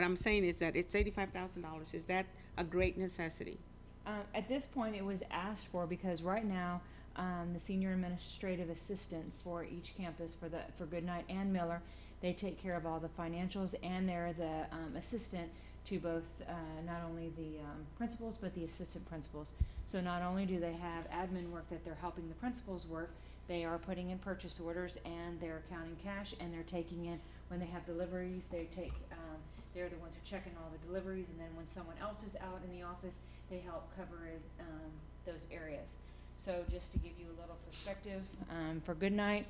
I'm saying is that it's $85,000. Is that a great necessity? At this point, it was asked for because right now, the senior administrative assistant for each campus for Goodnight and Miller, they take care of all the financials, and they're the assistant to both not only the principals but the assistant principals. So not only do they have admin work that they're helping the principals work, they are putting in purchase orders and they're counting cash, and they're taking in when they have deliveries. They're the ones who check in all the deliveries, and then when someone else is out in the office, they help cover those areas. So just to give you a little perspective, for Goodnight,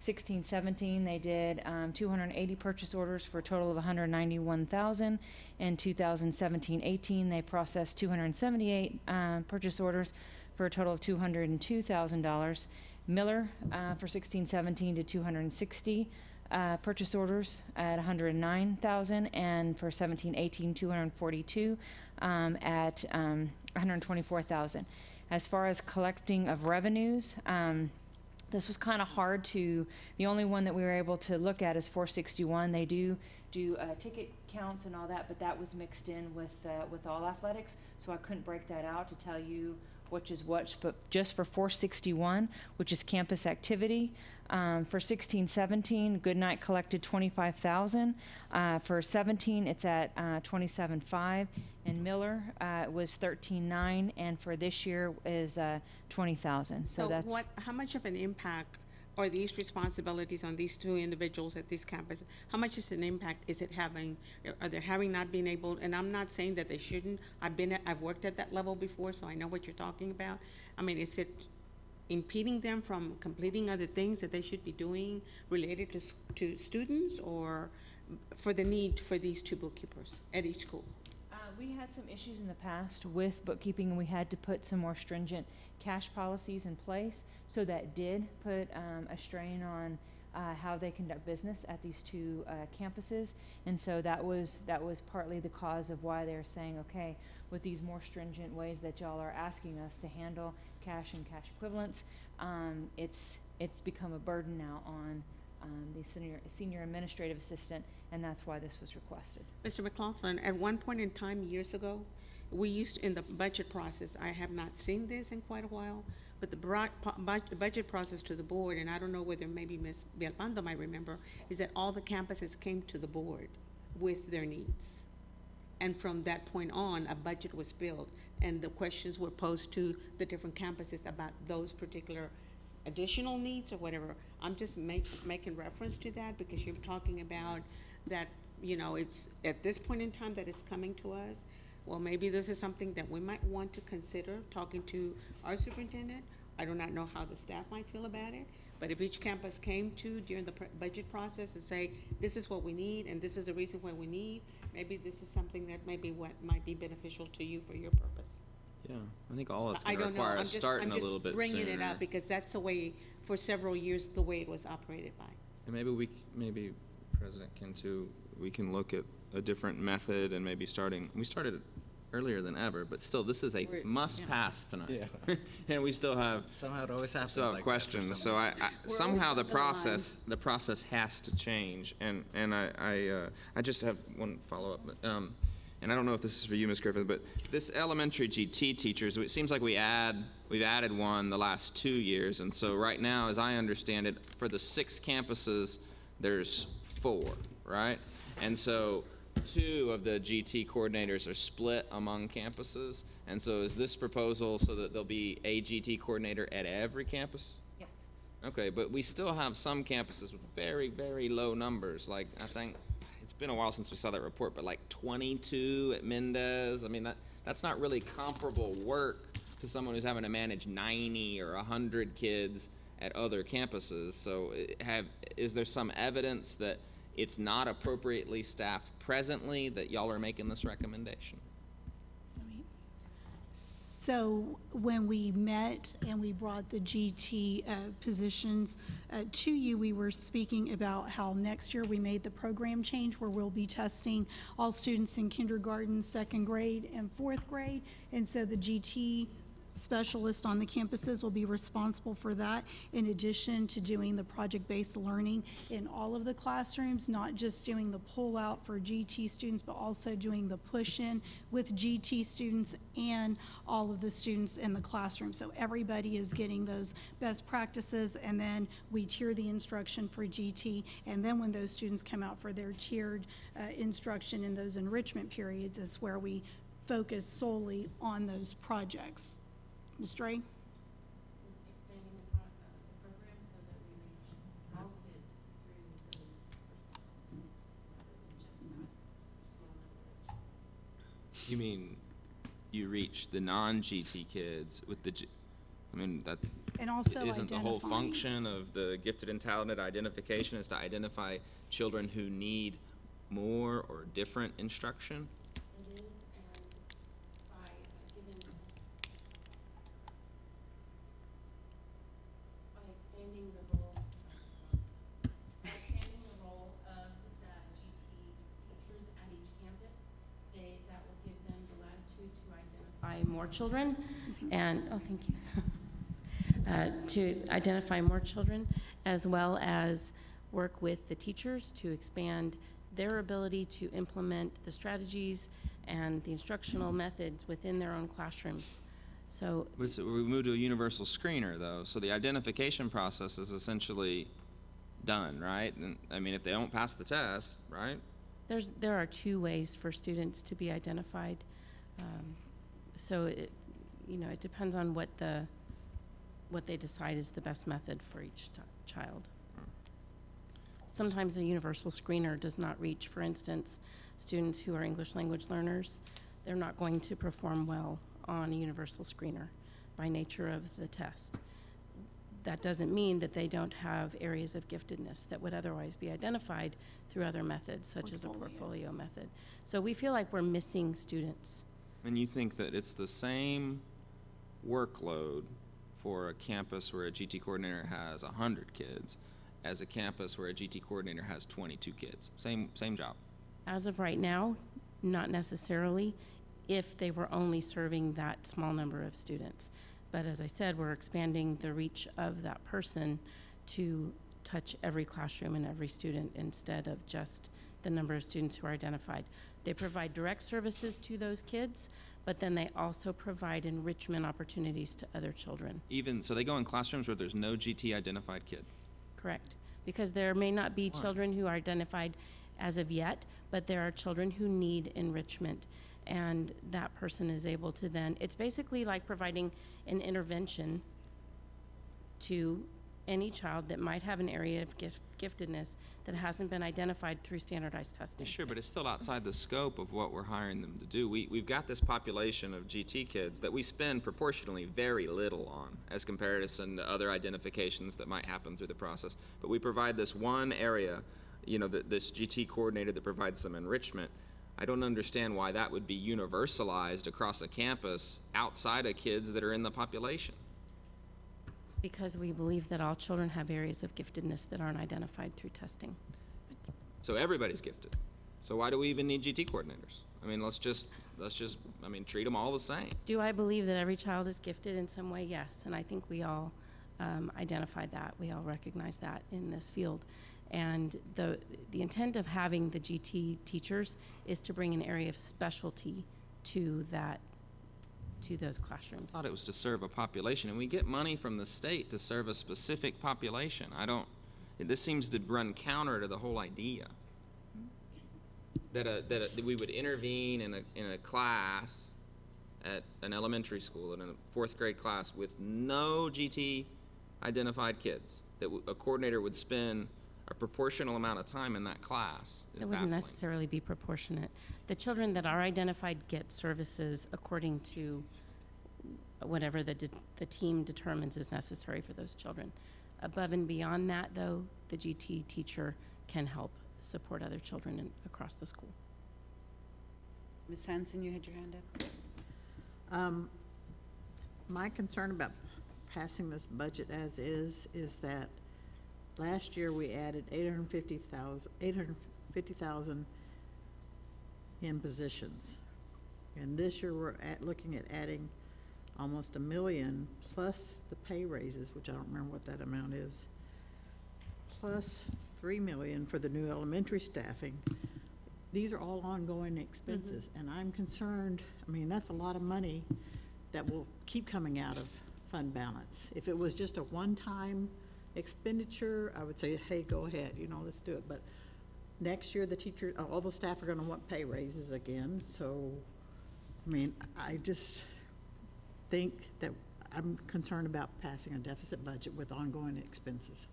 16-17, they did 280 purchase orders for a total of 191,000. In 2017-18, they processed 278 purchase orders for a total of $202,000. Miller for 16-17 did 260 purchase orders at 109,000, and for 17-18, 242 at 124,000. As far as collecting of revenues, this was kind of hard the only one that we were able to look at is 461. They do ticket counts and all that, but that was mixed in with all athletics, so I couldn't break that out to tell you which is which, but just for 461, which is campus activity, for 16-17, Goodnight collected 25,000. For 17, it's at 27.5, and Miller was 13.9, and for this year is 20,000. So that's how much of an impact are these responsibilities on these two individuals at this campus? How much is an impact is it having? Are they having not been able? And I'm not saying that they shouldn't. I've worked at that level before, so I know what you're talking about. I mean, is it impeding them from completing other things that they should be doing related to students, or for the need for these two bookkeepers at each school? We had some issues in the past with bookkeeping, and we had to put some more stringent cash policies in place. So that did put a strain on how they conduct business at these two campuses. And so that was partly the cause of why they're saying, okay, with these more stringent ways that y'all are asking us to handle cash and cash equivalents, it's become a burden now on the senior administrative assistant, and that's why this was requested. Mr. McLaughlin, at one point in time years ago, we used in the budget process, I have not seen this in quite a while, but the budget process to the board, and I don't know whether maybe Ms. Villalpando might remember, is that all the campuses came to the board with their needs. And from that point on, a budget was built, and the questions were posed to the different campuses about those particular additional needs or whatever. I'm just making reference to that because you're talking about that, it's at this point in time that it's coming to us. Well, maybe this is something that we might want to consider talking to our superintendent. I do not know how the staff might feel about it, but if each campus came to during the budget process and say, this is what we need and this is the reason why we need, maybe this is something that maybe what might be beneficial to you for your purpose. Yeah, I think all that's going to require us starting a little bit sooner. I'm just bringing it up because that's the way, for several years, the way it was operated by. And maybe President can too, we can look at a different method and maybe we started earlier than ever, but still, this is a must-pass tonight. Yeah. And we still have somehow it always happens. Like questions. So somehow the process has to change. And I just have one follow-up. And I don't know if this is for you, Ms. Griffith, but this elementary GT teachers, it seems like we've added one the last 2 years, and so right now, as I understand it, for the 6 campuses, there's 4, right? And so 2 of the GT coordinators are split among campuses. And so is this proposal so that there'll be a GT coordinator at every campus? Yes. Okay, but we still have some campuses with very, very low numbers. Like, I think it's been a while since we saw that report, but like 22 at Mendez. I mean, that's not really comparable work to someone who's having to manage 90 or 100 kids at other campuses. So is there some evidence that it's not appropriately staffed presently that y'all are making this recommendation? So when we met and we brought the GT positions to you, we were speaking about how next year we made the program change where we'll be testing all students in kindergarten, 2nd grade, and 4th grade. And so the GT specialists on the campuses will be responsible for that, in addition to doing the project-based learning in all of the classrooms, not just doing the pull-out for GT students, but also doing the push-in with GT students and all of the students in the classroom. So everybody is getting those best practices, and then we tier the instruction for GT, and then when those students come out for their tiered instruction in those enrichment periods is where we focus solely on those projects. Ms. Dre? Expanding the program so that we reach all kids through those rather than just that small number of. You mean you reach the non-GT kids with the I mean, that And also isn't the whole identifying- function of the gifted and talented identification is to identify children who need more or different instruction? It is, and by expanding the role of the GT teachers at each campus, that will give them the latitude to identify more children, and, oh, thank you. To identify more children, as well as work with the teachers to expand their ability to implement the strategies and the instructional methods within their own classrooms. So We moved to a universal screener, though, so the identification process is essentially done, right? And, I mean, if they don't pass the test, right? there are 2 ways for students to be identified. So it depends on what they decide is the best method for each child. Sometimes a universal screener does not reach, for instance, students who are English language learners. They're not going to perform well on a universal screener by nature of the test. That doesn't mean that they don't have areas of giftedness that would otherwise be identified through other methods, such as a portfolio method. So we feel like we're missing students. And you think that it's the same workload for a campus where a GT coordinator has 100 kids as a campus where a GT coordinator has 22 kids? Same job? As of right now, not necessarily, if they were only serving that small number of students. But as I said, we're expanding the reach of that person to touch every classroom and every student instead of just the number of students who are identified. They provide direct services to those kids, but then they also provide enrichment opportunities to other children. So they go in classrooms where there's no GT identified kid? Correct. Because there may not be children who are identified as of yet, but there are children who need enrichment. And that person is able to then, it's basically like providing an intervention to any child that might have an area of giftedness that hasn't been identified through standardized testing. Sure, but it's still outside the scope of what we're hiring them to do. We've got this population of GT kids that we spend proportionally very little on as comparison to other identifications that might happen through the process. But we provide this one area, this GT coordinator that provides some enrichment. I don't understand why that would be universalized across a campus outside of kids that are in the population. Because we believe that all children have areas of giftedness that aren't identified through testing. So everybody's gifted. So why do we even need GT coordinators? I mean, let's just treat them all the same. Do I believe that every child is gifted in some way? Yes, and I think we all identify that. We all recognize that in this field. And the intent of having the GT teachers is to bring an area of specialty to those classrooms. I thought it was to serve a population, and we get money from the state to serve a specific population. This seems to run counter to the whole idea. that we would intervene in a class at an elementary school, in a fourth grade class, with no GT identified kids, that a coordinator would spend a proportional amount of time in that class is It wouldn't baffling. necessarily be proportionate. The children that are identified get services according to whatever the team determines is necessary for those children. Above and beyond that, though, the GT teacher can help support other children across the school. Ms. Hanson, you had your hand up? My concern about passing this budget as is that last year we added 850,000 in positions. And this year we're looking at adding almost $1 million plus the pay raises, which I don't remember what that amount is, plus $3 million for the new elementary staffing. These are all ongoing expenses, and I'm concerned, I mean, that's a lot of money that will keep coming out of fund balance. If it was just a one-time expenditure, I would say, hey, go ahead, you know, let's do it. But next year, the teacher, all the staff are gonna want pay raises again, so, I mean, I just think that I'm concerned about passing a deficit budget with ongoing expenses.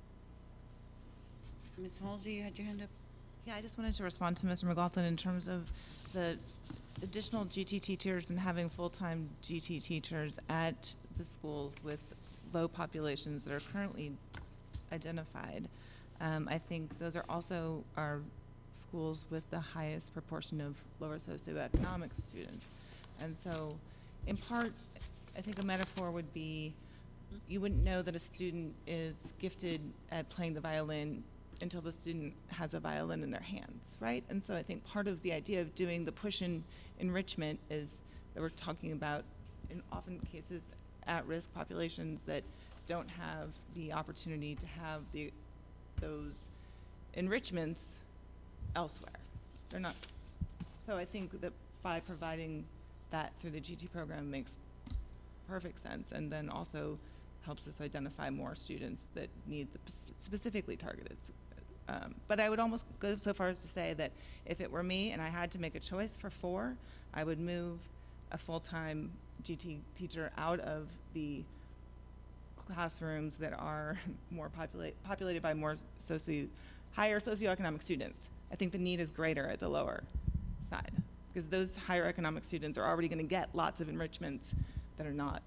Ms. Halsey, you had your hand up? Yeah, I just wanted to respond to Mr. McLaughlin in terms of the additional GT teachers and having full-time GT teachers at the schools with low populations that are currently identified. I think those are also our schools with the highest proportion of lower socioeconomic students. And so, in part, I think a metaphor would be, you wouldn't know that a student is gifted at playing the violin until the student has a violin in their hands, right? And so I think part of the idea of doing the push in enrichment is that we're talking about, in often cases, at-risk populations that don't have the opportunity to have those enrichments elsewhere. They're not. So I think that by providing that through the GT program makes perfect sense, and then also helps us identify more students that need the specifically targeted. But I would almost go so far as to say that if it were me and I had to make a choice for 4, I would move a full-time GT teacher out of the classrooms that are more populated by more higher socioeconomic students. I think the need is greater at the lower side, because those higher economic students are already going to get lots of enrichments that are not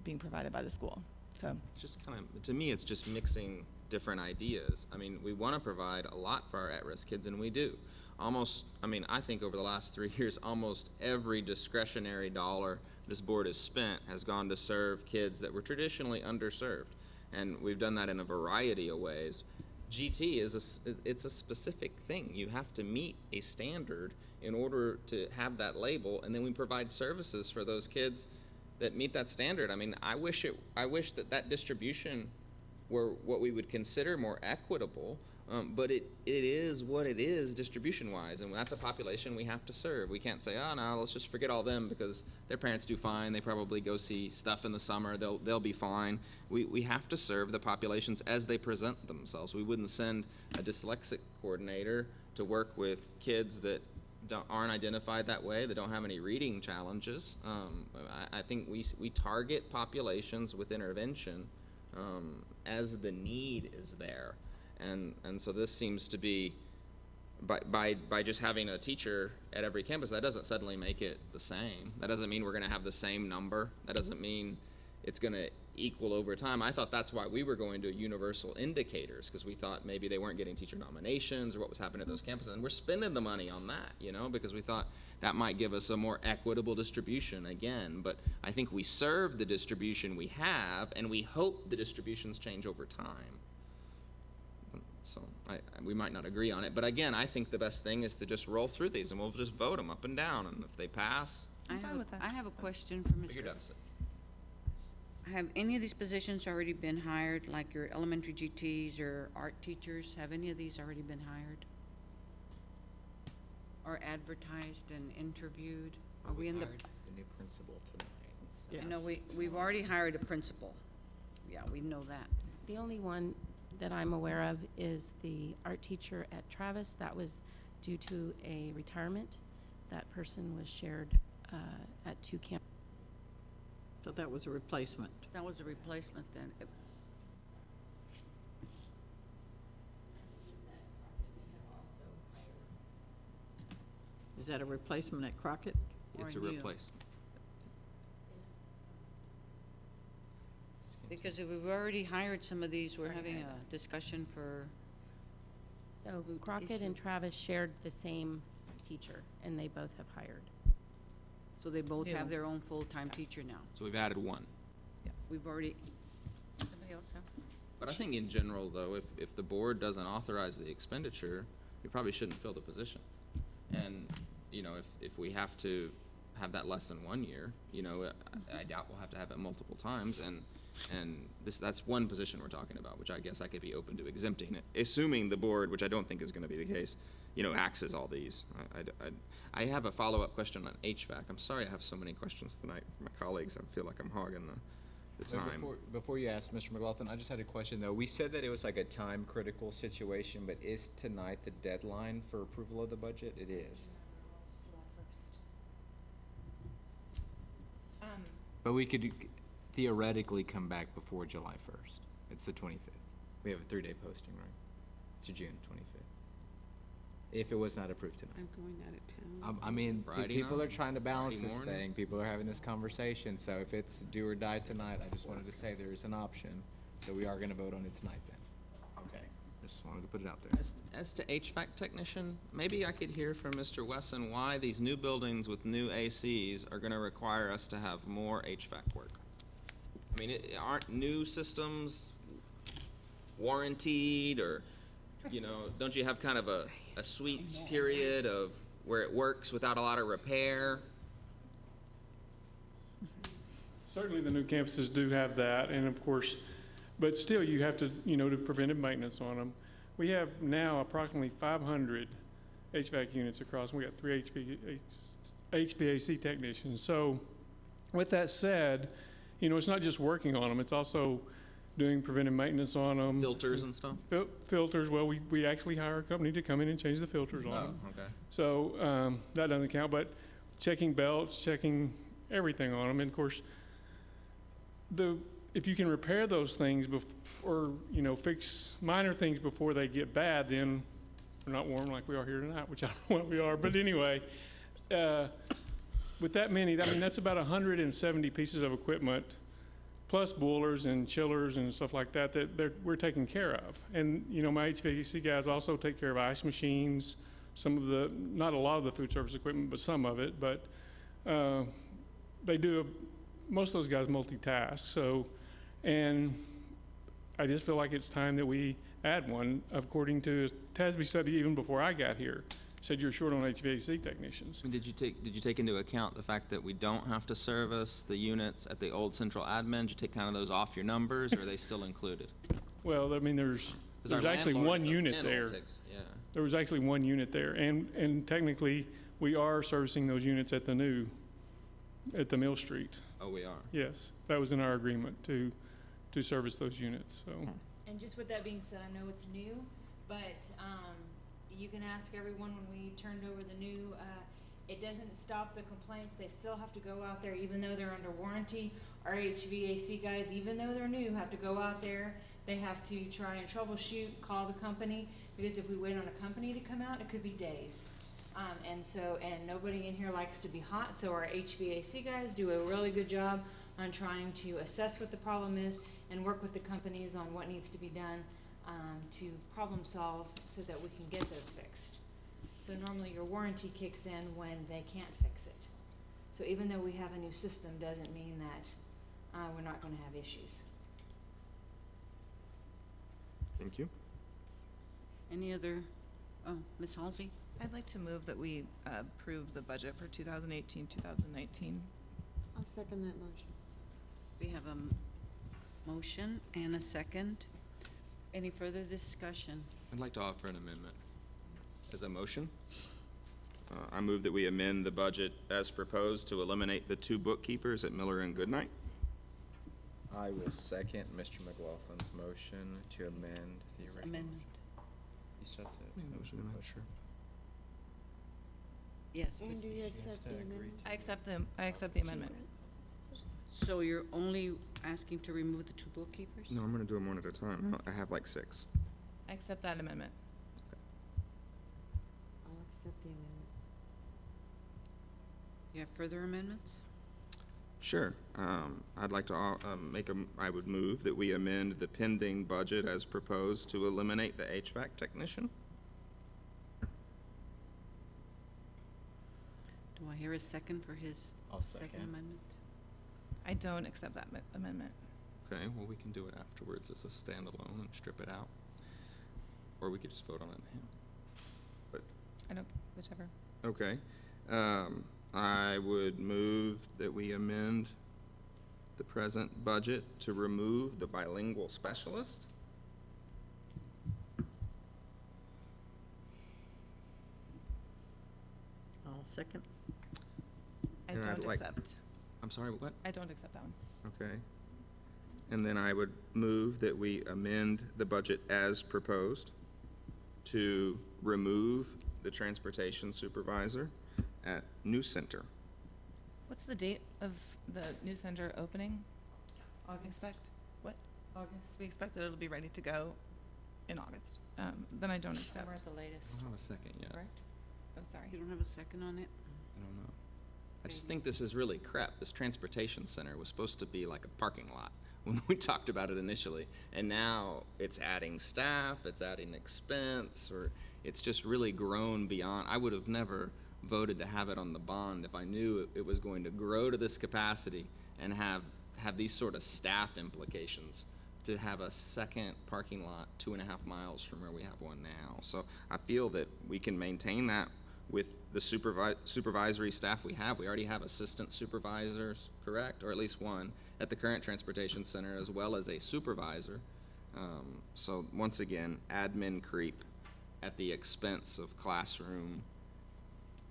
being provided by the school. So it's just kind of, to me, it's just mixing different ideas. I mean, we want to provide a lot for our at-risk kids, and we do. Almost, I mean, I think over the last 3 years, almost every discretionary dollar this board has spent has gone to serve kids that were traditionally underserved. And we've done that in a variety of ways. GT it's a specific thing. You have to meet a standard in order to have that label, and then we provide services for those kids that meet that standard. I mean, I wish that distribution were what we would consider more equitable, but it is what it is distribution-wise, and that's a population we have to serve. We can't say, oh no, let's just forget all them because their parents do fine. They probably go see stuff in the summer. They'll be fine. We have to serve the populations as they present themselves. We wouldn't send a dyslexic coordinator to work with kids that aren't identified that way, that don't have any reading challenges. I think we target populations with intervention as the need is there, and so this seems to be by just having a teacher at every campus, that doesn't suddenly make it the same. That doesn't mean we're going to have the same number. That doesn't mean it's going to equal over time. I thought that's why we were going to universal indicators, because we thought maybe they weren't getting teacher nominations or what was happening at those campuses, and we're spending the money on that, you know, because we thought that might give us a more equitable distribution again. But I think we serve the distribution we have, and we hope the distributions change over time. So we might not agree on it, but again, I think the best thing is to just roll through these, and we'll just vote them up and down, and if they pass, I have a question for Ms. bigger deficit. Have any of these positions already been hired, like your elementary GTs or art teachers? Have any of these already been hired? Or advertised and interviewed? Are we in the new principal tonight? Yeah. I know we've already hired a principal. Yeah, we know that. The only one that I'm aware of is the art teacher at Travis. That was due to a retirement. That person was shared at 2 campuses. So that was a replacement. That was a replacement then. Is that a replacement at Crockett? It's a Or new. replacement. Because if we've already hired some of these, we're having a discussion for, So Crockett and Travis shared the same teacher, and they both have hired. so they both have their own full-time teacher now. So we've added one. We've already, somebody else have? But I think in general, though, if the board doesn't authorize the expenditure, you probably shouldn't fill the position. And, you know, if we have to have that less than 1 year, you know, I doubt we'll have to have it multiple times, and that's one position we're talking about, which I guess I could be open to exempting it, assuming the board, which I don't think is gonna be the case, you know, axes all these. I have a follow-up question on HVAC. I'm sorry I have so many questions tonight from my colleagues. I feel like I'm hogging the time. Before you ask, Mr. McLaughlin, I just had a question, though. We said that it was like a time-critical situation, but is tonight the deadline for approval of the budget? It is. July 1st. But we could theoretically come back before July 1st. It's the 25th. We have a 3-day posting, right? It's June 25th. If it was not approved tonight. I'm going out of town. I mean, Friday people night? are trying to balance Friday this morning? thing. People are having this conversation. So if it's do or die tonight, I just wanted to say there is an option. So we are going to vote on it tonight then. Okay. Just wanted to put it out there. As to HVAC technician, maybe I could hear from Mr. Wesson why these new buildings with new ACs are gonna require us to have more HVAC work. I mean, aren't new systems warranted, or, you know, don't you have kind of a sweet period of where it works without a lot of repair? Certainly, the new campuses do have that, and of course, but still, you have to, you know, do preventive maintenance on them. We have now approximately 500 HVAC units across, and we got 3 HVAC technicians. So, with that said, you know, it's not just working on them, it's also doing preventive maintenance on them. Filters and stuff? Filters, well, we actually hire a company to come in and change the filters on them. Oh, okay. So that doesn't count, but checking belts, checking everything on them. And of course, if you can repair those things or, you know, fix minor things before they get bad, then we're not warm like we are here tonight, which I don't know what we are. But anyway, with that many, I mean, that's about 170 pieces of equipment, plus boilers and chillers and stuff like that, we're taking care of. And, you know, my HVAC guys also take care of ice machines, some of the, not a lot of the food service equipment, but some of it. But they do, most of those guys multitask. So, and I just feel like it's time that we add one. According to a TASB study, even before I got here, said you're short on HVAC technicians. Did you take into account the fact that we don't have to service the units at the old central admin? Did you take kind of those off your numbers, or are they still included? Well, I mean, there's our actually landlord one at the unit inn there. yeah. There was actually one unit there, and technically, we are servicing those units at the Mill Street. Oh, we are. Yes, that was in our agreement to service those units, so. And just with that being said, I know it's new, but you can ask everyone when we turned over the new, it doesn't stop the complaints. They still have to go out there even though they're under warranty. Our HVAC guys, even though they're new, have to go out there. They have to try and troubleshoot, call the company, because if we wait on a company to come out, it could be days. And nobody in here likes to be hot, so our HVAC guys do a really good job on trying to assess what the problem is and work with the companies on what needs to be done to problem solve so that we can get those fixed. So normally your warranty kicks in when they can't fix it. So even though we have a new system doesn't mean that we're not going to have issues. Thank you. Any other, Ms. Halsey? I'd like to move that we approve the budget for 2018-2019. I'll second that motion. We have a motion and a second. Any further discussion? I'd like to offer an amendment as a motion. I move that we amend the budget as proposed to eliminate the 2 bookkeepers at Miller and Goodnight. I will second Mr. McLaughlin's motion to amend the original. Amendment. You said that. Motion, I'm not sure. Yes, And but- do you accept the amendment? I accept the amendment. so you're only asking to remove the two bookkeepers? No, I'm gonna do them one at a time. I have like 6. I accept that amendment. I'll accept the amendment. You have further amendments? Sure. I'd like to I would move that we amend the pending budget as proposed to eliminate the HVAC technician. Do I hear a second for his I'll second second. amendment? I don't accept that amendment. Okay, well, we can do it afterwards as a standalone and strip it out. Or we could just vote on it now. But, I don't, whichever. okay. I would move that we amend the present budget to remove the bilingual specialist. I'll second. I And I'd don't like- accept. I'm sorry, what? I don't accept that one. Okay. And then I would move that we amend the budget as proposed to remove the transportation supervisor at New Center. What's the date of the new center opening? August. Expect, what? August, We expect that it'll be ready to go in August. Then I don't somewhere accept. at the I latest, don't have a second yet. correct? Oh, sorry. You don't have a second on it? I don't know. I just think this is really crap. This transportation center was supposed to be like a parking lot when we talked about it initially. And now it's adding staff, it's adding expense, or it's just really grown beyond. I would have never voted to have it on the bond if I knew it was going to grow to this capacity and have these sort of staff implications to have a second parking lot 2.5 miles from where we have one now. So I feel that we can maintain that with the supervisory staff we have. We already have assistant supervisors, correct? Or at least one at the current transportation center, as well as a supervisor. So once again, admin creep at the expense of classroom,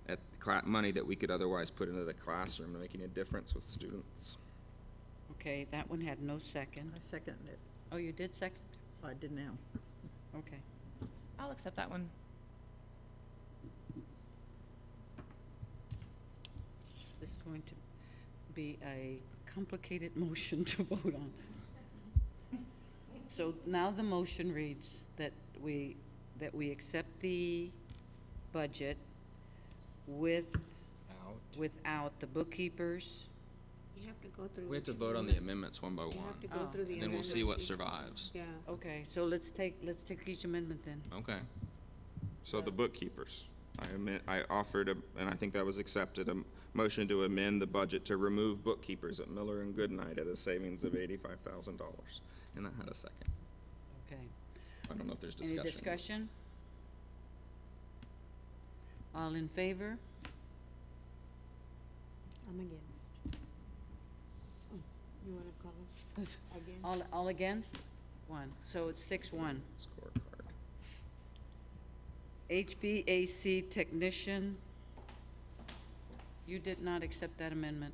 at money that we could otherwise put into the classroom and making a difference with students. Okay, that one had no second. I seconded it. Oh, you did second? I did now. Okay. I'll accept that one. This is going to be a complicated motion to vote on. So now the motion reads that we accept the budget without the bookkeepers. You have to go through. We have to each vote on the amendment. amendments one by one. You have to go Oh. through the And then we'll see what amendments. survives. Yeah. Okay, so let's take each amendment then. Okay. So the bookkeepers, I offered, and I think that was accepted, a motion to amend the budget to remove bookkeepers at Miller and Goodnight at a savings of $85,000. And that had a second. Okay. I don't know if there's Any discussion. discussion? All in favor? I'm against. Oh, you wanna call it again? All against? One. So it's 6-1. Scorecard. HVAC technician, you did not accept that amendment.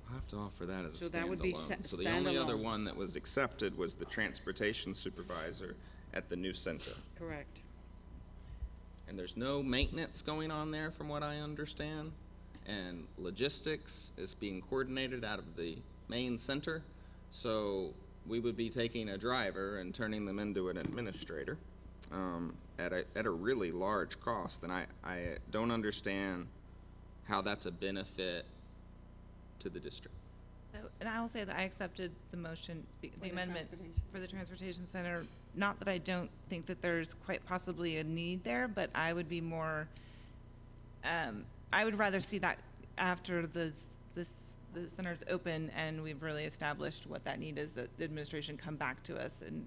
I'll have to offer that as a So that would be standalone. So the only other standalone. one that was accepted was the transportation supervisor at the new center. Correct. And there's no maintenance going on there from what I understand. And logistics is being coordinated out of the main center. So we would be taking a driver and turning them into an administrator at a really large cost. And I don't understand how that's a benefit to the district. So, and I will say that I accepted the motion, the the amendment transportation. for the transportation center. Not that I don't think that there's quite possibly a need there, but I would be more, I would rather see that after the center's open and we've really established what that need is, that the administration come back to us and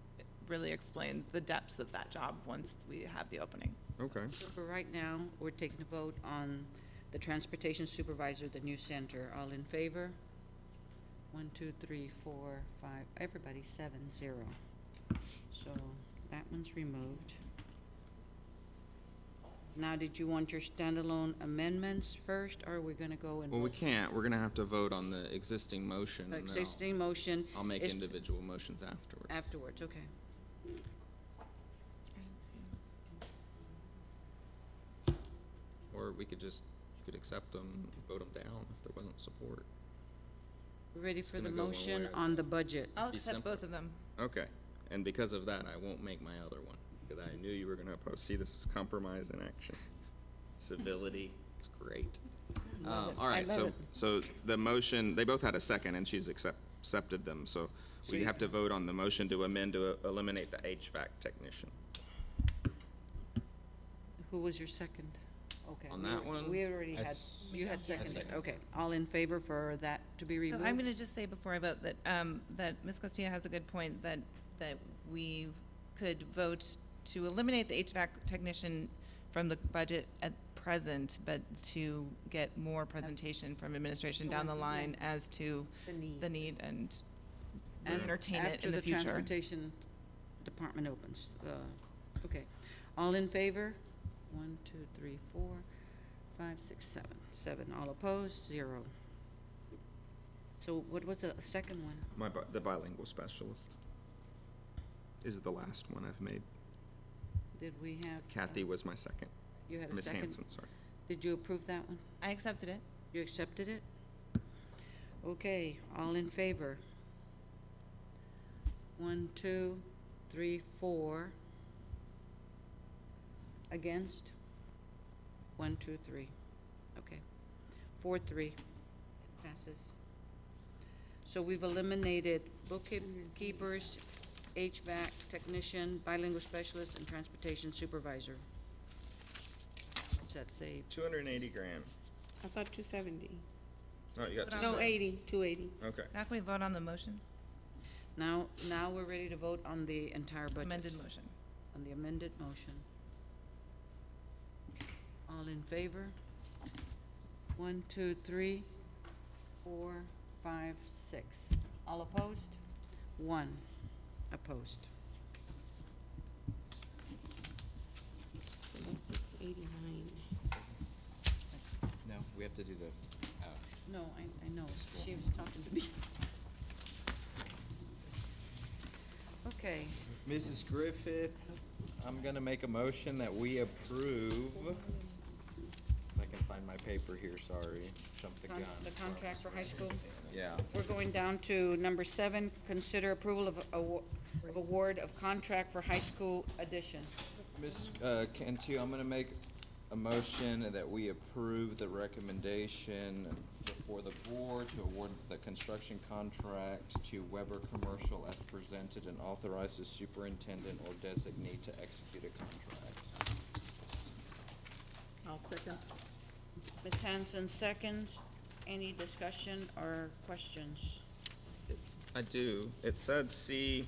really explain the depths of that job once we have the opening. Okay. So for right now, we're taking a vote on the transportation supervisor, the new center. All in favor? 1, 2, 3, 4, 5, everybody, 7-0. So that one's removed. Now, did you want your standalone amendments first, or are we gonna go and Well, we vote? can't. We're gonna have to vote on the existing motion. The and then existing motion I'll make is individual motions afterwards. afterwards, okay. Or or we could just, you could accept them, vote them down if there wasn't support. We're ready It's for the gonna go one motion way or on the budget. I'll Be accept simpler. both of them. Okay, and because of that, I won't make my other one, because I knew you were gonna oppose. See, this is compromise in action. Civility, it's great. love it. All I right, love so it. the motion, they both had a second, and she's accepted them, so we you- have to vote on the motion to amend to eliminate the HVAC technician. Who was your second? Okay. On we that were- one, We already I had, s- you had seconded, seconded. okay. All in favor for that to be So removed? I'm gonna just say before I vote that, that Ms. Costilla has a good point, that we could vote to eliminate the HVAC technician from the budget at present, but to get more presentation from administration down the line as to the need and As- entertain it after in the future. Transportation Department opens, okay. All in favor? 1, 2, 3, 4, 5, 6, 7. 7, all opposed, 0. So what was the second one? The bilingual specialist is the last one I've made. Did we have? Kathy was my second. You had a Ms. second? Hanson, sorry. Did you approve that one? I accepted it. You accepted it? Okay, all in favor? 1, 2, 3, 4. Against? 1, 2, 3. Okay. 4, 3. Passes. So we've eliminated bookkeepers, HVAC technician, bilingual specialist, and transportation supervisor. What's that say? 280 grand. I thought 270. Oh, you got Put on 270. No, 80, 280. Okay. Now can we vote on the motion? Now we're ready to vote on the entire budget. Amended motion. On the amended motion. All in favor? 1, 2, 3, 4, 5, 6. All opposed? 1 opposed. So that's 689. No, we have to do the, No, I know, she was talking to me. Okay, Mrs. Griffith, I'm gonna make a motion that we approve. If I can find my paper here, sorry, jumped the gun. the contract for high school. Yeah. We're going down to number 7, consider approval of award of contract for high school addition. Mrs. Cantu, I'm gonna make a motion that we approve the recommendation before the board to award the construction contract to Weber Commercial as presented and authorize the superintendent or designee to execute a contract. I'll second. Ms. Hanson seconds. Any discussion or questions? I do. It said C,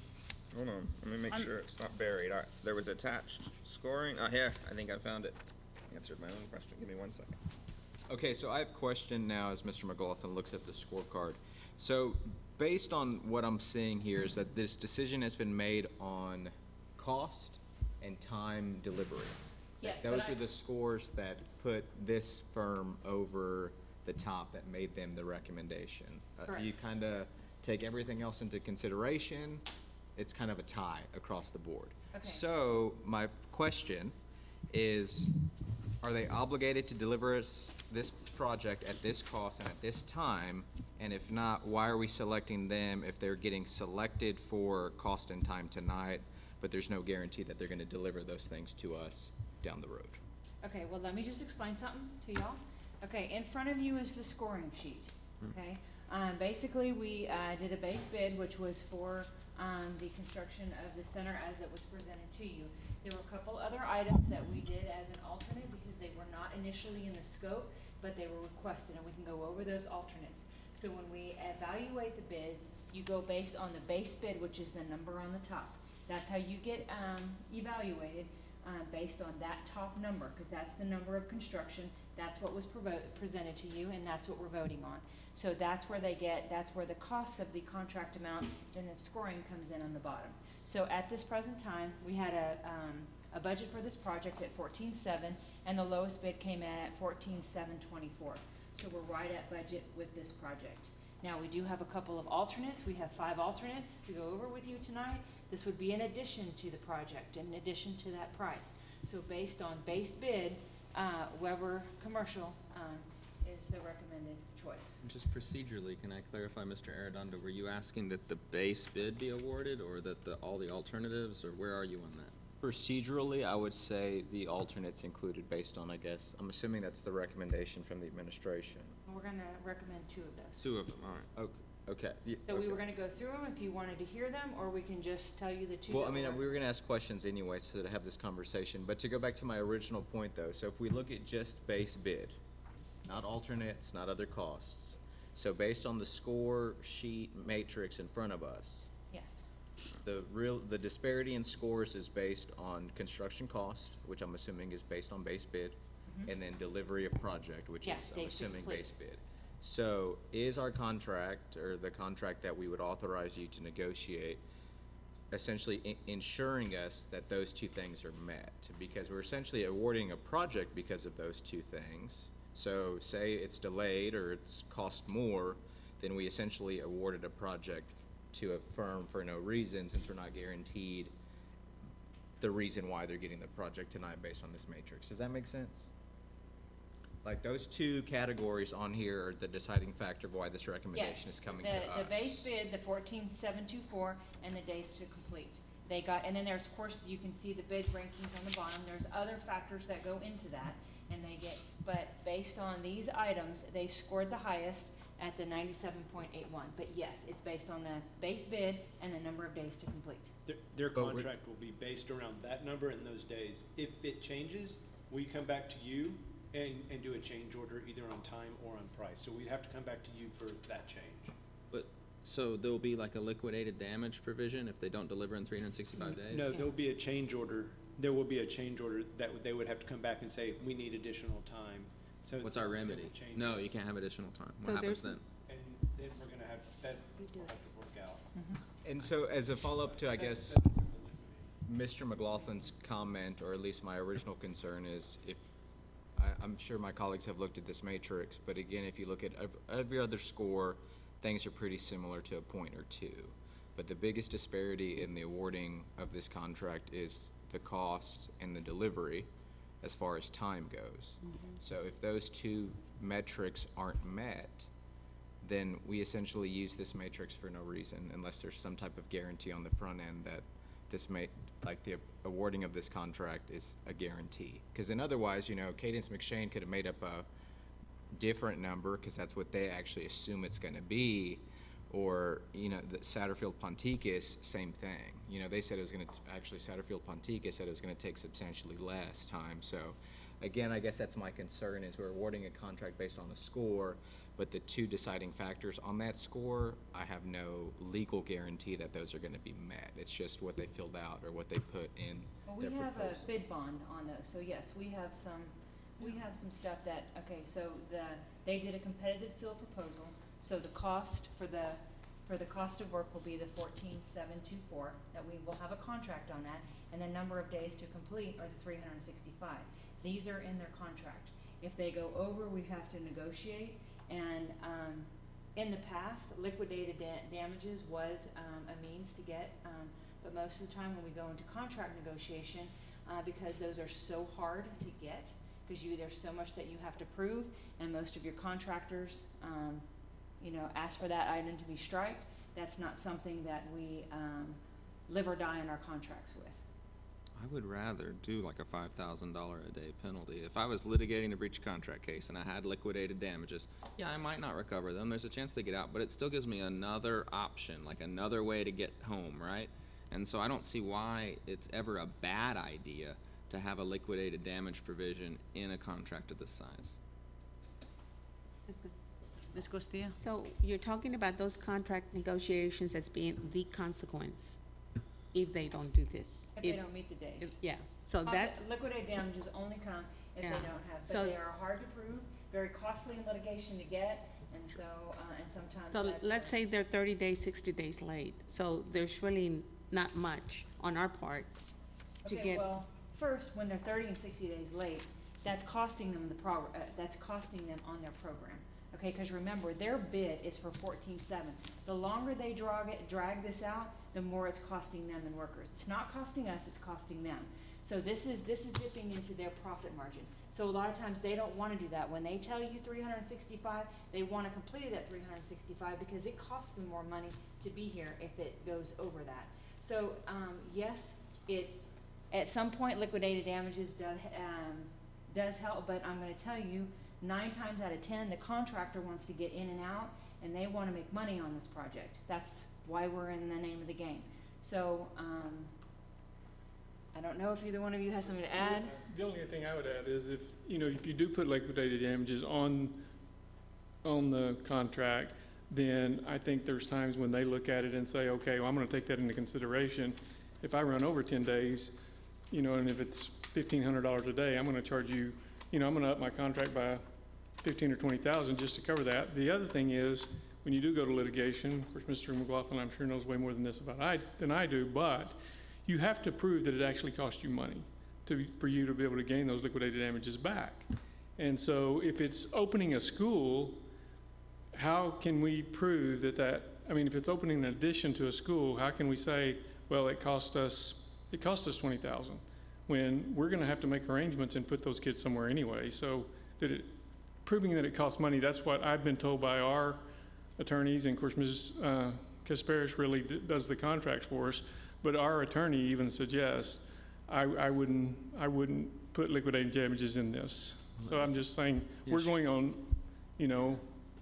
hold on, let me make On- sure it's not buried. There was attached scoring. Oh, here, I think I found it. Answered my own question. Give me 1 second. Okay, so I have a question now as Mr. McLaughlin looks at the scorecard. So based on what I'm seeing here is that this decision has been made on cost and time delivery. Yes, Those but are the scores that put this firm over the top that made them the recommendation. You Correct. kind of take everything else into consideration, it's kind of a tie across the board. Okay. So my question is, are they obligated to deliver us this project at this cost and at this time? And if not, why are we selecting them if they're getting selected for cost and time tonight, but there's no guarantee that they're gonna deliver those things to us down the road? Okay, well, let me just explain something to y'all. Okay, in front of you is the scoring sheet, okay? Basically, we did a base bid, which was for the construction of the center as it was presented to you. There were a couple other items that we did as an alternate because they were not initially in the scope, but they were requested, and we can go over those alternates. So when we evaluate the bid, you go based on the base bid, which is the number on the top. That's how you get evaluated, based on that top number, because that's the number of construction, that's what was presented to you, and that's what we're voting on. So that's where that's where the cost of the contract amount, then the scoring comes in on the bottom. So at this present time, we had a budget for this project at 14,700, and the lowest bid came in at 14,724. So we're right at budget with this project. Now, we do have a couple of alternates. We have 5 alternates to go over with you tonight. This would be in addition to the project, in addition to that price. So based on base bid, Weber Commercial, is the recommended choice. And just procedurally, can I clarify, Mr. Arredondo, were you asking that the base bid be awarded, or that all the alternatives, or where are you on that? Procedurally, I would say the alternates included based on, I guess, I'm assuming that's the recommendation from the administration. We're gonna recommend 2 of those. 2 of them, all right. Okay. So we were gonna go through them if you wanted to hear them, or we can just tell you the 2 Well, that I mean, were- we were gonna ask questions anyway, so to have this conversation, but to go back to my original point though, so if we look at just base bid, not alternates, not other costs, so based on the score sheet matrix in front of us, Yes. the disparity in scores is based on construction cost, which I'm assuming is based on base bid, and then delivery of project, which Yeah, is, I'm days to assuming, complete. base bid. So is our contract, or the contract that we would authorize you to negotiate, essentially ensuring us that those 2 things are met? Because we're essentially awarding a project because of those 2 things. So say it's delayed or it's cost more, then we essentially awarded a project to a firm for no reason, since we're not guaranteed the reason why they're getting the project tonight based on this matrix. Does that make sense? Like, those 2 categories on here are the deciding factor of why this recommendation is coming to us. The base bid, the 14,724, and the days to complete. They got, and then there's, of course, you can see the bid rankings on the bottom. There's other factors that go into that, and they get, but based on these items, they scored the highest at the 97.81. But yes, it's based on the base bid and the number of days to complete. Their contract will be based around that number and those days. If it changes, we come back to you and do a change order either on time or on price. So we'd have to come back to you for that change. But, so there'll be like a liquidated damage provision if they don't deliver in 365 days? No, there'll be a change order. There will be a change order that they would have to come back and say, we need additional time. So What's our remedy? No, you can't have additional time. What happens then? And then we're gonna have, that will have to work out. And so as a follow-up to, I guess, Mr. McLaughlin's comment, or at least my original concern is, if, I'm sure my colleagues have looked at this matrix, but again, if you look at every other score, things are pretty similar to a point or 2. But the biggest disparity in the awarding of this contract is the cost and the delivery as far as time goes. So if those 2 metrics aren't met, then we essentially use this matrix for no reason, unless there's some type of guarantee on the front end that this like the awarding of this contract is a guarantee. Because then otherwise, you know, Cadence McShane could have made up a different number, because that's what they actually assume it's gonna be, or, you know, the Satterfield-Ponticus, same thing. You know, they said it was gonna, actually Satterfield-Ponticus said it was gonna take substantially less time. So, again, I guess that's my concern, is we're awarding a contract based on the score, but the 2 deciding factors on that score, I have no legal guarantee that those are gonna be met. It's just what they filled out or what they put in Well, their we have proposal. a bid bond on those, so yes, we have some stuff that, okay, so they did a competitive seal proposal, so the cost for the cost of work will be the 14,724, that we will have a contract on that, and the number of days to complete are the 365. These are in their contract. If they go over, we have to negotiate, and in the past, liquidated damages was a means to get, but most of the time when we go into contract negotiation, because those are so hard to get, because there's so much that you have to prove, and most of your contractors, you know, ask for that item to be striped. That's not something that we live or die in our contracts with. I would rather do like a $5,000 a day penalty. If I was litigating a breach of contract case and I had liquidated damages, yeah, I might not recover them. There's a chance they get out, but it still gives me another option, like another way to get home, right? And so I don't see why it's ever a bad idea to have a liquidated damage provision in a contract of this size. Ms. Costilla? So you're talking about those contract negotiations as being the consequence if they don't do this? If they don't meet the days. Yeah, so that's, Liquidated damages only come if they Yeah. don't have, So- but they are hard to prove, very costly in litigation to get, and so, and sometimes so that's. let's say they're 30 days, 60 days late. So there's really not much on our part to Okay, get. well, first, when they're 30 and 60 days late, that's costing them that's costing them on their program. Okay, because remember, their bid is for 14.7. The longer they drag this out, the more it's costing them and workers. It's not costing us, it's costing them. So this is dipping into their profit margin. So a lot of times they don't wanna do that. When they tell you 365, they wanna complete it at 365 because it costs them more money to be here if it goes over that. So, yes, at some point liquidated damages does help, but I'm gonna tell you, 9 times out of 10, the contractor wants to get in and out and they wanna make money on this project. That's why we're in the name of the game. So, I don't know if either one of you has something to add. The only thing I would add is if you do put liquidated damages on the contract, then I think there's times when they look at it and say, okay, well, I'm gonna take that into consideration. If I run over 10 days, and if it's $1,500 a day, I'm gonna charge you, I'm gonna up my contract by 15 or 20,000 just to cover that. The other thing is, when you do go to litigation, of course, Mr. McLaughlin, I'm sure knows way more than this than I do, but you have to prove that it actually cost you money for you to be able to gain those liquidated damages back. And so if it's opening a school, how can we prove that, if it's opening in addition to a school, how can we say, well, it cost us 20,000 when we're gonna have to make arrangements and put those kids somewhere anyway. So proving that it costs money, that's what I've been told by our attorneys, and of course, Mrs. Kasparis really does the contracts for us. But our attorney even suggests I wouldn't put liquidated damages in this. So I'm just saying we're going on,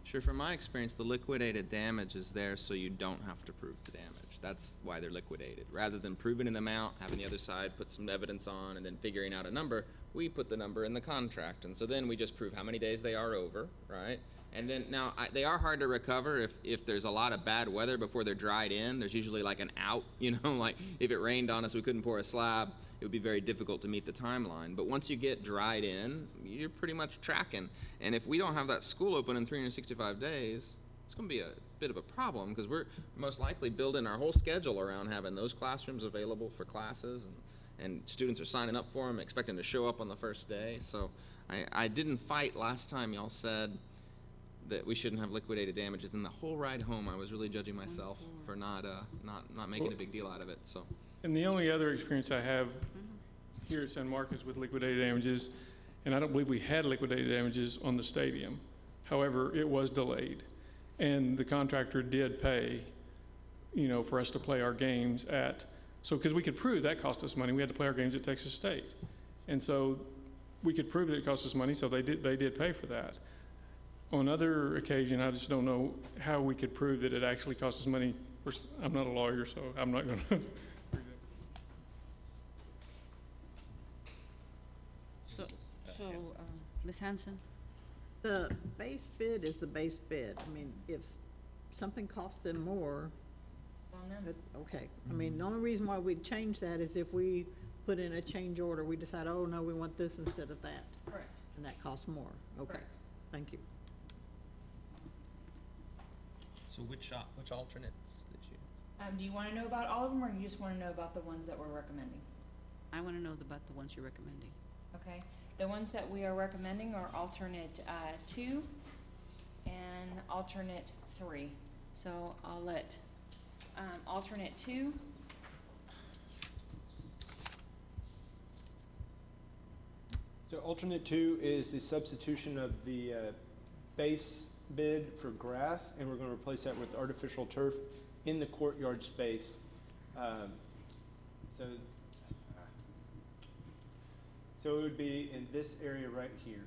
Sure, from my experience, the liquidated damage is there so you don't have to prove the damage. That's why they're liquidated. Rather than proving an amount, having the other side put some evidence on, and then figuring out a number, we put the number in the contract. And so then we just prove how many days they are over, right? And then now they are hard to recover if there's a lot of bad weather before they're dried in. There's usually like an out, like if it rained on us, we couldn't pour a slab, it would be very difficult to meet the timeline. But once you get dried in, you're pretty much tracking. And if we don't have that school open in 365 days, it's going to be a bit of a problem because we're most likely building our whole schedule around having those classrooms available for classes, and students are signing up for them, expecting to show up on the first day. So I didn't fight last time y'all said that we shouldn't have liquidated damages. Then the whole ride home, I was really judging myself for not making a big deal out of it. So. And the only other experience I have here at San Marcos with liquidated damages, and I don't believe we had liquidated damages on the stadium. However, it was delayed, and the contractor did pay, for us to play our games because we could prove that cost us money. We had to play our games at Texas State, and so we could prove that it cost us money. So they did pay for that. On other occasion, I just don't know how we could prove that it actually cost us money. Of course, I'm not a lawyer, so I'm not going to. Ms. Hanson? The base bid is the base bid. If something costs them more, that's okay. The only reason why we'd change that is if we put in a change order, we decide, oh, no, we want this instead of that. Correct. And that costs more. Okay, Correct. Thank you. So which alternates did you? Do you want to know about all of them, or you just want to know about the ones that we're recommending? I want to know about the ones you're recommending. Okay, the ones that we are recommending are alternate 2 and alternate 3. So I'll let alternate 2. So alternate 2 is the substitution of the base bid for grass, and we're going to replace that with artificial turf in the courtyard space. So it would be in this area right here,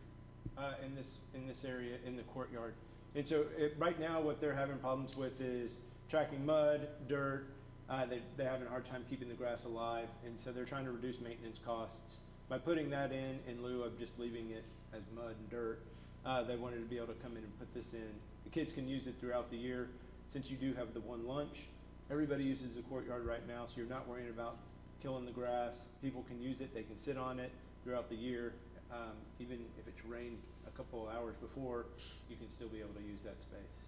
in this area in the courtyard. And so right now what they're having problems with is tracking mud, dirt. They're having a hard time keeping the grass alive, and so they're trying to reduce maintenance costs by putting that in lieu of just leaving it as mud and dirt. They wanted to be able to come in and put this in. The kids can use it throughout the year. Since you do have the one lunch, everybody uses the courtyard right now, so you're not worrying about killing the grass. People can use it, they can sit on it throughout the year. Even if it's rained a couple of hours before, you can still be able to use that space.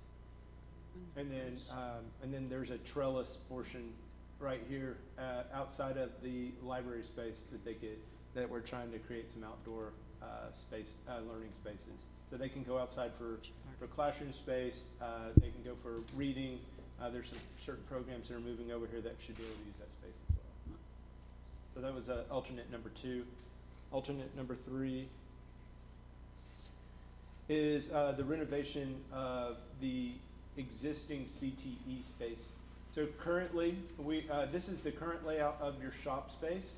And then there's a trellis portion right here outside of the library space that we're trying to create some outdoor learning spaces. So they can go outside for classroom space, they can go for reading. There's some certain programs that are moving over here that should be able to use that space as well. So that was alternate number 2. Alternate number 3 is the renovation of the existing CTE space. So currently, this is the current layout of your shop space.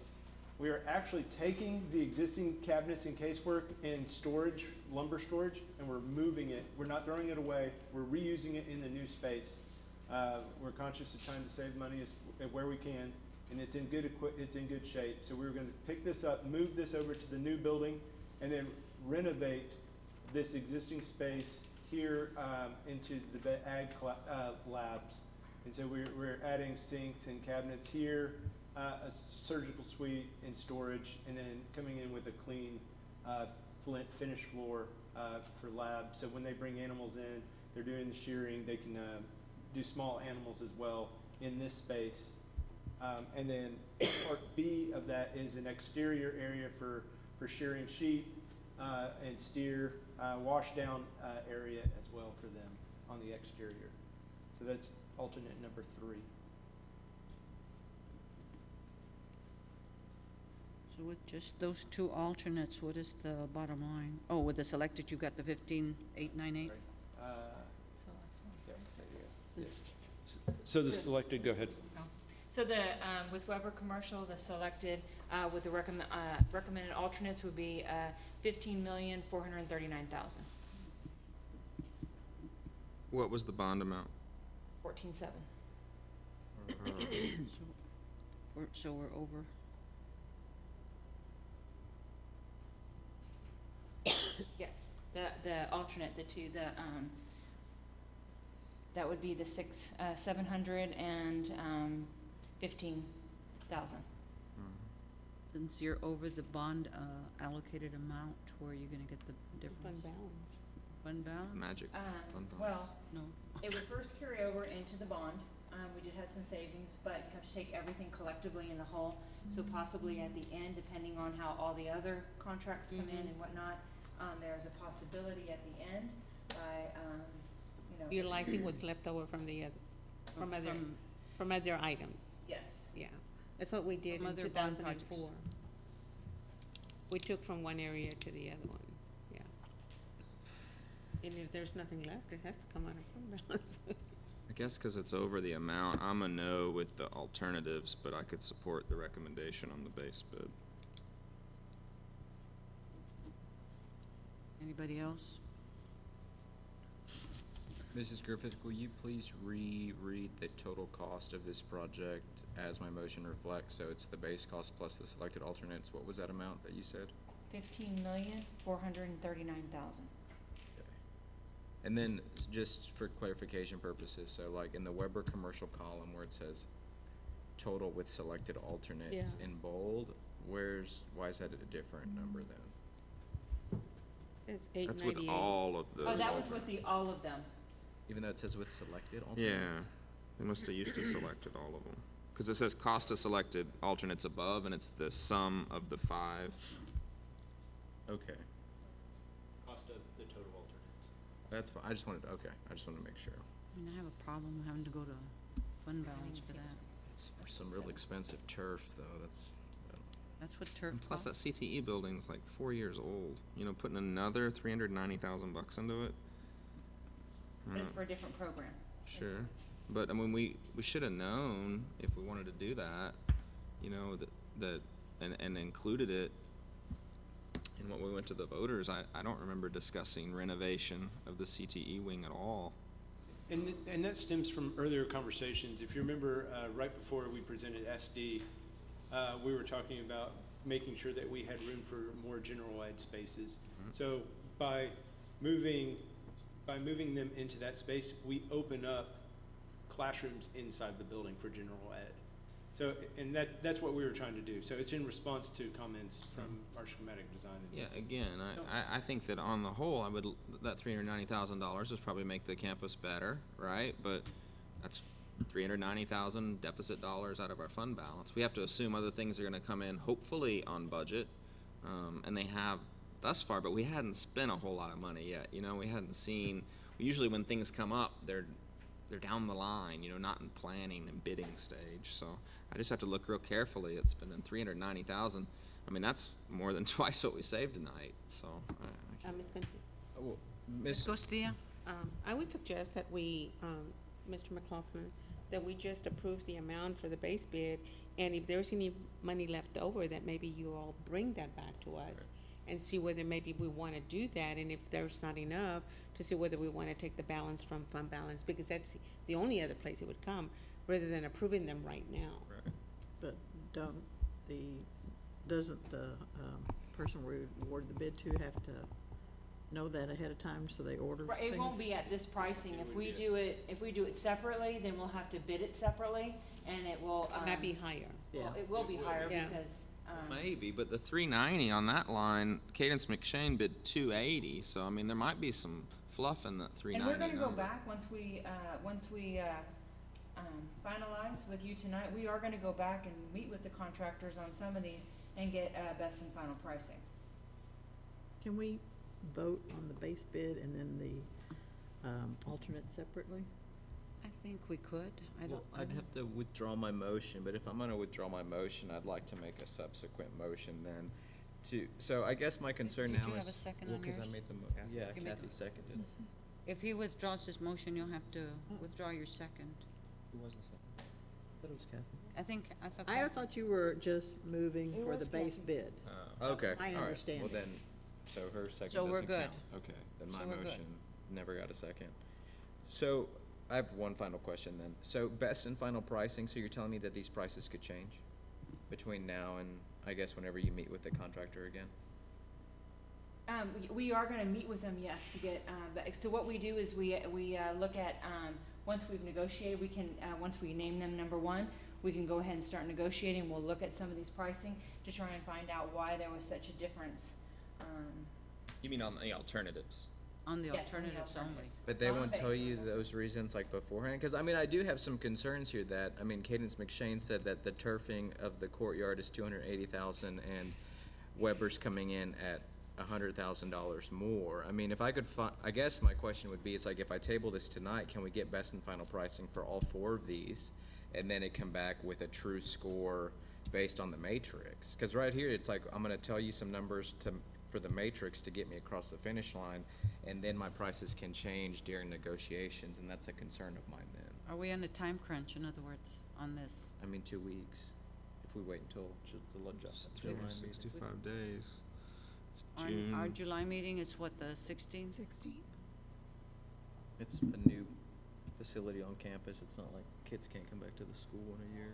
We are actually taking the existing cabinets and casework and storage, lumber storage, and we're moving it. We're not throwing it away. We're reusing it in the new space. We're conscious of trying to save money where we can, and it's in good shape. So we're going to pick this up, move this over to the new building, and then renovate this existing space here into the ag labs. And so we're adding sinks and cabinets here, a surgical suite and storage, and then coming in with a clean finished floor for labs. So when they bring animals in, they're doing the shearing, they can do small animals as well in this space. And then part B of that is an exterior area for shearing sheep and steer, wash down area as well for them on the exterior. So that's alternate number 3. So with just those 2 alternates, what is the bottom line? Oh, with the selected, you got the 15,898? So the selected, go ahead. So the, with Weber Commercial, the selected, with the recommended alternates would be, 15,439,000. What was the bond amount? 14.7. So we're over. Yes, the alternate, the 2, that would be the 715,000. Since you're over the bond allocated amount, where are you gonna get the difference? Fund balance. Fund balance? Magic. Fund balance. Well, No. it would first carry over into the bond. We did have some savings, but you have to take everything collectively in the whole. So possibly at the end, depending on how all the other contracts come in and whatnot, there's a possibility at the end by, Utilizing what's left over from the other, from other items. Yes. Yeah, that's what we did From in other bond 2004. We took from one area to the other one, yeah. And if there's nothing left, it has to come out of fund balance. I guess because it's over the amount, I'm a no with the alternatives, but I could support the recommendation on the base bid. Anybody else? Mrs. Griffith, will you please reread the total cost of this project as my motion reflects? So it's the base cost plus the selected alternates. What was that amount that you said? 15,439,000. And then just for clarification purposes, so like in the Weber commercial column where it says total with selected alternates in bold, why is that a different number then? Says 898. That's with all of the. Oh, that was with all of them. Even though it says with selected alternates? Yeah, they must have used to selected all of them. Because it says cost of selected alternates above, and it's the sum of the 5. Okay, Cost of the total alternates. that's fine. I just wanted to make sure. I mean, I have a problem having to go to fund balance for that. It's for some real expensive turf though, That's what turf And plus, that costs. CTE building's like 4 years old. You know, putting another $390,000 into it. But it's for a different program. Sure, but I mean, we should have known if we wanted to do that, you know, and included it in what we went to the voters. I don't remember discussing renovation of the CTE wing at all. And that stems from earlier conversations. If you remember, right before we presented SD, we were talking about making sure that we had room for more general ed spaces. So by moving them into that space, we open up classrooms inside the building for general ed. So, and that's what we were trying to do. So it's in response to comments from our schematic design. Yeah, again, I think that on the whole, that $390,000 would probably make the campus better, right? But that's $390,000 deficit dollars out of our fund balance. We have to assume other things are gonna come in, hopefully on budget, and they have thus far, but we hadn't spent a whole lot of money yet. You know, we hadn't seen, usually when things come up, they're they're down the line, you know, not in planning and bidding stage. So I just have to look real carefully at spending $390,000. I mean, that's more than twice what we saved tonight. So I can't. Ms. Conti? Well, Ms. Costilla? I would suggest that we, Mr. McLaughlin, that we just approve the amount for the base bid, and if there's any money left over, that maybe you all bring that back to us and see whether maybe we want to do that, and if there's not enough, to see whether we want to take the balance from fund balance, because that's the only other place it would come, rather than approving them right now. Right. But doesn't the person we award the bid to have to know that ahead of time so they order Right, things? it won't be at this pricing. If we do it separately, then we'll have to bid it separately, and it will. It might be higher. Well, it will be higher Yeah. because. Maybe, but the 390 on that line, Cadence McShane bid 280. So I mean, there might be some fluff in that 390 And we're gonna go number. back once we finalize with you tonight. We are gonna go back and meet with the contractors on some of these and get best and final pricing. Can we vote on the base bid and then the alternate separately? I think we could. I'd have to withdraw my motion, but if I'm gonna withdraw my motion, I'd like to make a subsequent motion then so I guess my concern now is. Did you have a second on Well, 'cause I yours? made the yeah, You made Kathy the- seconded. If he withdraws his motion, you'll have to withdraw your second. Who was the second? I thought it was Kathy. I thought you were just moving It for was the base Kathy. bid. Okay, my all right. understanding. Well then, so her second So we're doesn't good. count. Okay, then my So we're good. motion never got a second. So I have one final question then. So best and final pricing, so you're telling me that these prices could change between now and I guess whenever you meet with the contractor again? We are gonna meet with them, yes, to get, so what we do is we look at, once we've negotiated, we can, once we name them number one, we can go ahead and start negotiating. We'll look at some of these pricing to try and find out why there was such a difference. You mean on the alternatives? On the Yes, on the alternatives only. alternatives. But they On the won't tell base you level. those reasons like beforehand? Because I mean, I do have some concerns here that, I mean, Cadence McShane said that the turfing of the courtyard is $280,000 and Weber's coming in at $100,000 more. I mean, if I could I guess my question would be, it's like if I table this tonight, can we get best and final pricing for all four of these? And then it come back with a true score based on the matrix? Because right here, it's like, I'm gonna tell you some numbers for the matrix to get me across the finish line, and then my prices can change during negotiations, and that's a concern of mine then. Are we on a time crunch, in other words, on this? I mean, 2 weeks, if we wait until It's July meeting. 365 days. It's Our June. July meeting is what, the 16th? 16th. It's a new facility on campus, it's not like kids can't come back to the school in a year.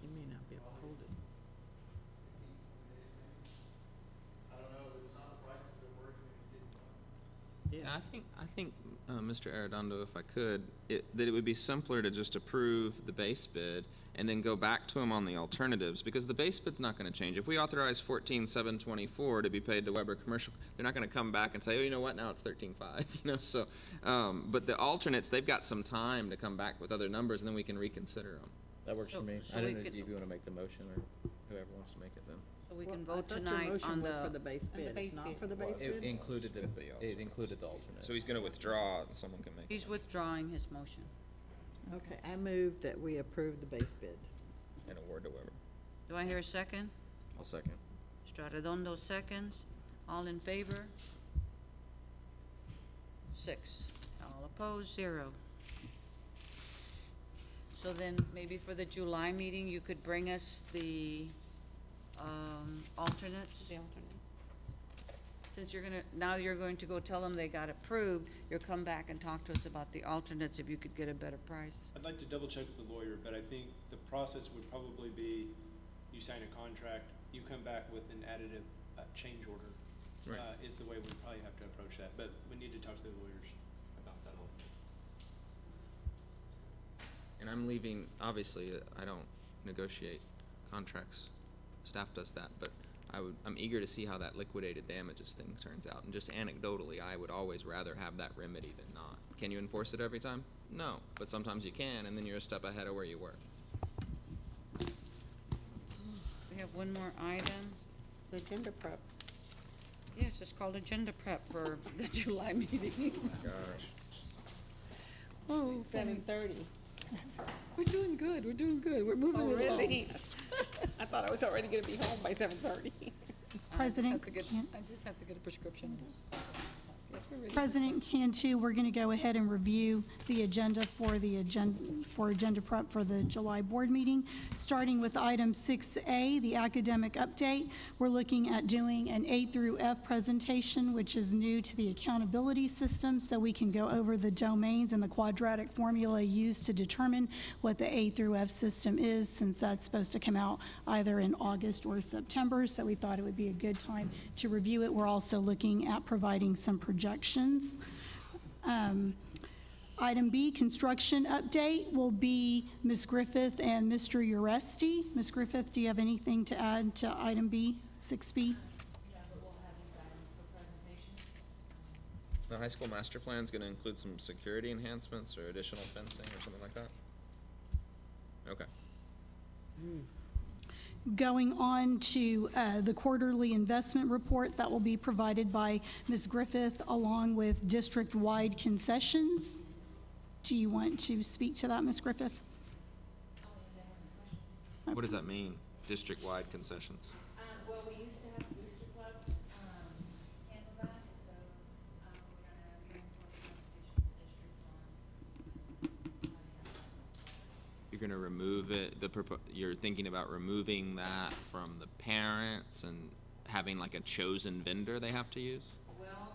You may not be able to hold it. Yeah, I think, Mr. Arredondo, if I could, that it would be simpler to just approve the base bid and then go back to them on the alternatives, because the base bid's not gonna change. If we authorize 14,724 to be paid to Weber Commercial, they're not gonna come back and say, oh, you know what, now it's 13,500, you know, so, but the alternates, they've got some time to come back with other numbers, and then we can reconsider them. That works for So- me. so I we didn't know could- if you wanna make the motion or whoever wants to make it then. So we can Well, vote I thought tonight your motion on was for the the, base the bid. base It's not bid. for the base It bid? included the alternate. So he's gonna withdraw, and someone can make it. he's withdrawing his motion. Okay, I move that we approve the base bid. And award to Weber. Do I hear a second? I'll second. Mr. Arredondo seconds. All in favor? 6. All opposed, 0. So then, maybe for the July meeting, you could bring us the alternates? The alternate. Since now you're going to go tell them they got approved, you'll come back and talk to us about the alternates if you could get a better price. I'd like to double check with the lawyer, but I think the process would probably be, you sign a contract, you come back with an additive change order. Right. Is the way we probably have to approach that, but we need to talk to the lawyers about that whole. And I'm leaving, obviously, I don't negotiate contracts. Staff does that, but I'm eager to see how that liquidated damages thing turns out. And just anecdotally, I would always rather have that remedy than not. Can you enforce it every time? No, but sometimes you can, and then you're a step ahead of where you were. We have one more item. The gender prep. Yes, it's called agenda prep for the July meeting. Gosh. Oh, 7:30. we're doing good, we're doing good, we're moving Oh, along. really? I thought I was already gonna be home by 7:30. President I just have to get a prescription. Yes, we're ready. President Cantu, we're going to go ahead and review the agenda for agenda prep for the July board meeting. Starting with item 6A, the academic update. We're looking at doing an A through F presentation, which is new to the accountability system, so we can go over the domains and the quadratic formula used to determine what the A through F system is, since that's supposed to come out either in August or September, so we thought it would be a good time to review it. We're also looking at providing some projections. Item B, construction update, will be Ms. Griffith and Mr. Uresti. Ms. Griffith, do you have anything to add to item B, 6B? The high school master plan is going to include some security enhancements or additional fencing or something like that? Okay. Going on to the quarterly investment report that will be provided by Ms. Griffith along with district-wide concessions. Do you want to speak to that, Ms. Griffith? What does that mean, district-wide concessions? Well, we used to have booster clubs, handle that, so, we're gonna bring forth a presentation to the district on. You're going to remove it, you're thinking about removing that from the parents and having like a chosen vendor they have to use? Well,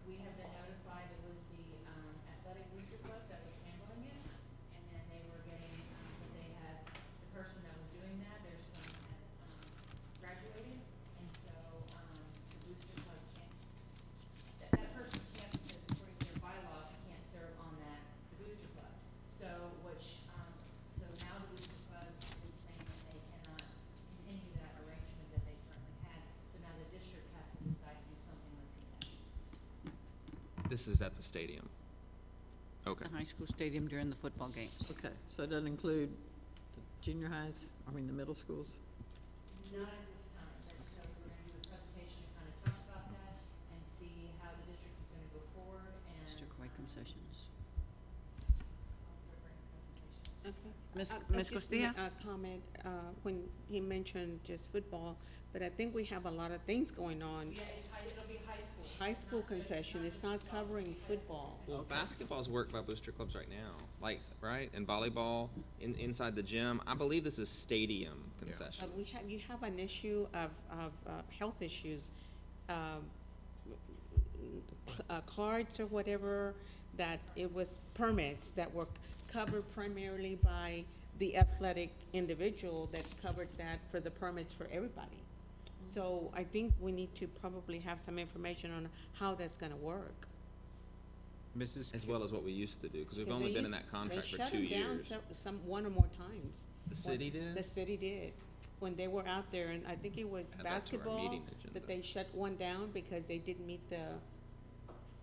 we have been notified it was the, athletic booster club that was handling it, and then they were getting, that they had, the person that was doing that, their son has, graduated, and so, the booster club can't, that person can't, because according to their bylaws, can't serve on that, the booster club. So, so now the booster club is saying that they cannot continue that arrangement that they currently had, so now the district has to decide to do something with concessions. This is at the stadium? Okay. The high school stadium during the football games. Okay, so it doesn't include the junior highs, the middle schools? Not at this time, so we're gonna do a presentation to kind of talk about that and see how the district is gonna go forward and. District-wide concessions. Okay. Ms. I Ms. just Costilla? a comment, when he mentioned just football, but I think we have a lot of things going on. Yeah, it'll be high school. High school concession, it's not covering football. Well, basketball's worked by booster clubs right now, like, right? And volleyball inside the gym. I believe this is stadium concession. But you have an issue of health issues, cards or whatever, that it was permits that were covered primarily by the athletic individual that covered that for the permits for everybody. So I think we need to probably have some information on how that's gonna work. Mrs. As well as what we used to do, because we've Because only they been in used- that contract for 2 They shut them down years. one or more times. The city did? The city did, when they were out there, and I think it was Add that to our basketball, meeting agenda. that they shut one down because they didn't meet the